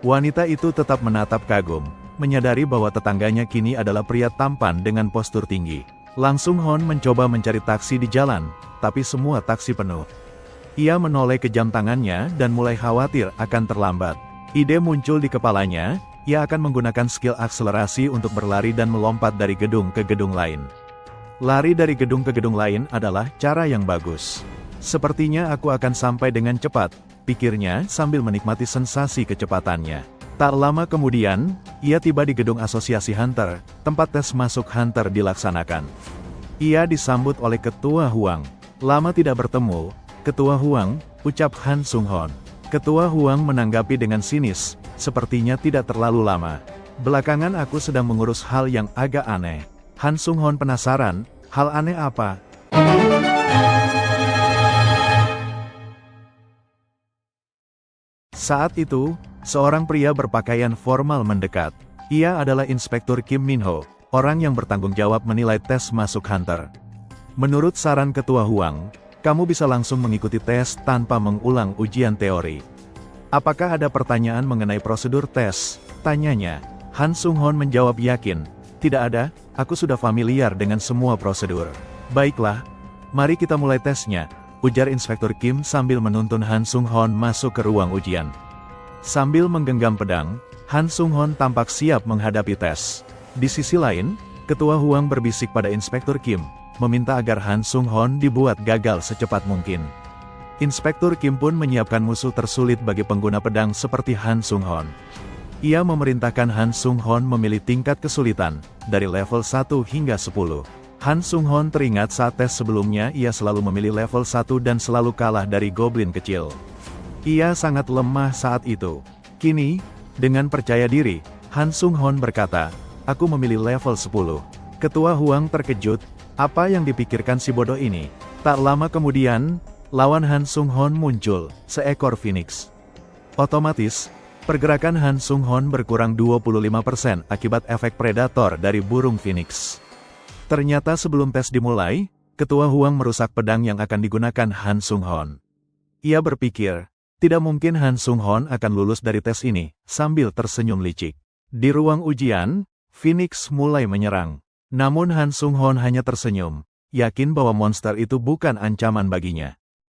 Wanita itu tetap menatap kagum, menyadari bahwa tetangganya kini adalah pria tampan dengan postur tinggi. Sung-hoon mencoba mencari taksi di jalan, tapi semua taksi penuh. Ia menoleh ke jam tangannya dan mulai khawatir akan terlambat. Ide muncul di kepalanya. Ia akan menggunakan skill akselerasi untuk berlari dan melompat dari gedung ke gedung lain. Lari dari gedung ke gedung lain adalah cara yang bagus. "Sepertinya aku akan sampai dengan cepat," pikirnya sambil menikmati sensasi kecepatannya. Tak lama kemudian, ia tiba di gedung asosiasi hunter, tempat tes masuk hunter dilaksanakan. Ia disambut oleh Ketua Huang. "Lama tidak bertemu, Ketua Huang," ucap Han Sung-hoon. Ketua Huang menanggapi dengan sinis, "Sepertinya tidak terlalu lama. Belakangan aku sedang mengurus hal yang agak aneh." Han Sung-hoon penasaran, "Hal aneh apa?" Saat itu, seorang pria berpakaian formal mendekat. Ia adalah Inspektur Kim Min-ho, orang yang bertanggung jawab menilai tes masuk hunter. "Menurut saran Ketua Huang, kamu bisa langsung mengikuti tes tanpa mengulang ujian teori. Apakah ada pertanyaan mengenai prosedur tes?" tanyanya. Han Sung-hoon menjawab yakin, "Tidak ada, aku sudah familiar dengan semua prosedur." "Baiklah, mari kita mulai tesnya," ujar Inspektur Kim sambil menuntun Han Sung-hoon masuk ke ruang ujian. Sambil menggenggam pedang, Han Sung-hoon tampak siap menghadapi tes. Di sisi lain, Ketua Huang berbisik pada Inspektur Kim, meminta agar Han Sung-hoon dibuat gagal secepat mungkin. Inspektur Kim pun menyiapkan musuh tersulit bagi pengguna pedang seperti Han Sung-hoon. Ia memerintahkan Han Sung-hoon memilih tingkat kesulitan, dari level 1 hingga 10. Han Sung-hoon teringat saat tes sebelumnya ia selalu memilih level 1 dan selalu kalah dari goblin kecil. Ia sangat lemah saat itu. Kini, dengan percaya diri, Han Sung-hoon berkata, "Aku memilih level 10. Ketua Huang terkejut, apa yang dipikirkan si bodoh ini? Tak lama kemudian, lawan Han Sung-hoon muncul, seekor phoenix. Otomatis, pergerakan Han Sung-hoon berkurang 25% akibat efek predator dari burung phoenix. Ternyata sebelum tes dimulai, Ketua Huang merusak pedang yang akan digunakan Han Sung-hon. Ia berpikir, tidak mungkin Han Sung-hon akan lulus dari tes ini, sambil tersenyum licik. Di ruang ujian, Phoenix mulai menyerang. Namun Han Sung-hon hanya tersenyum, yakin bahwa monster itu bukan ancaman baginya.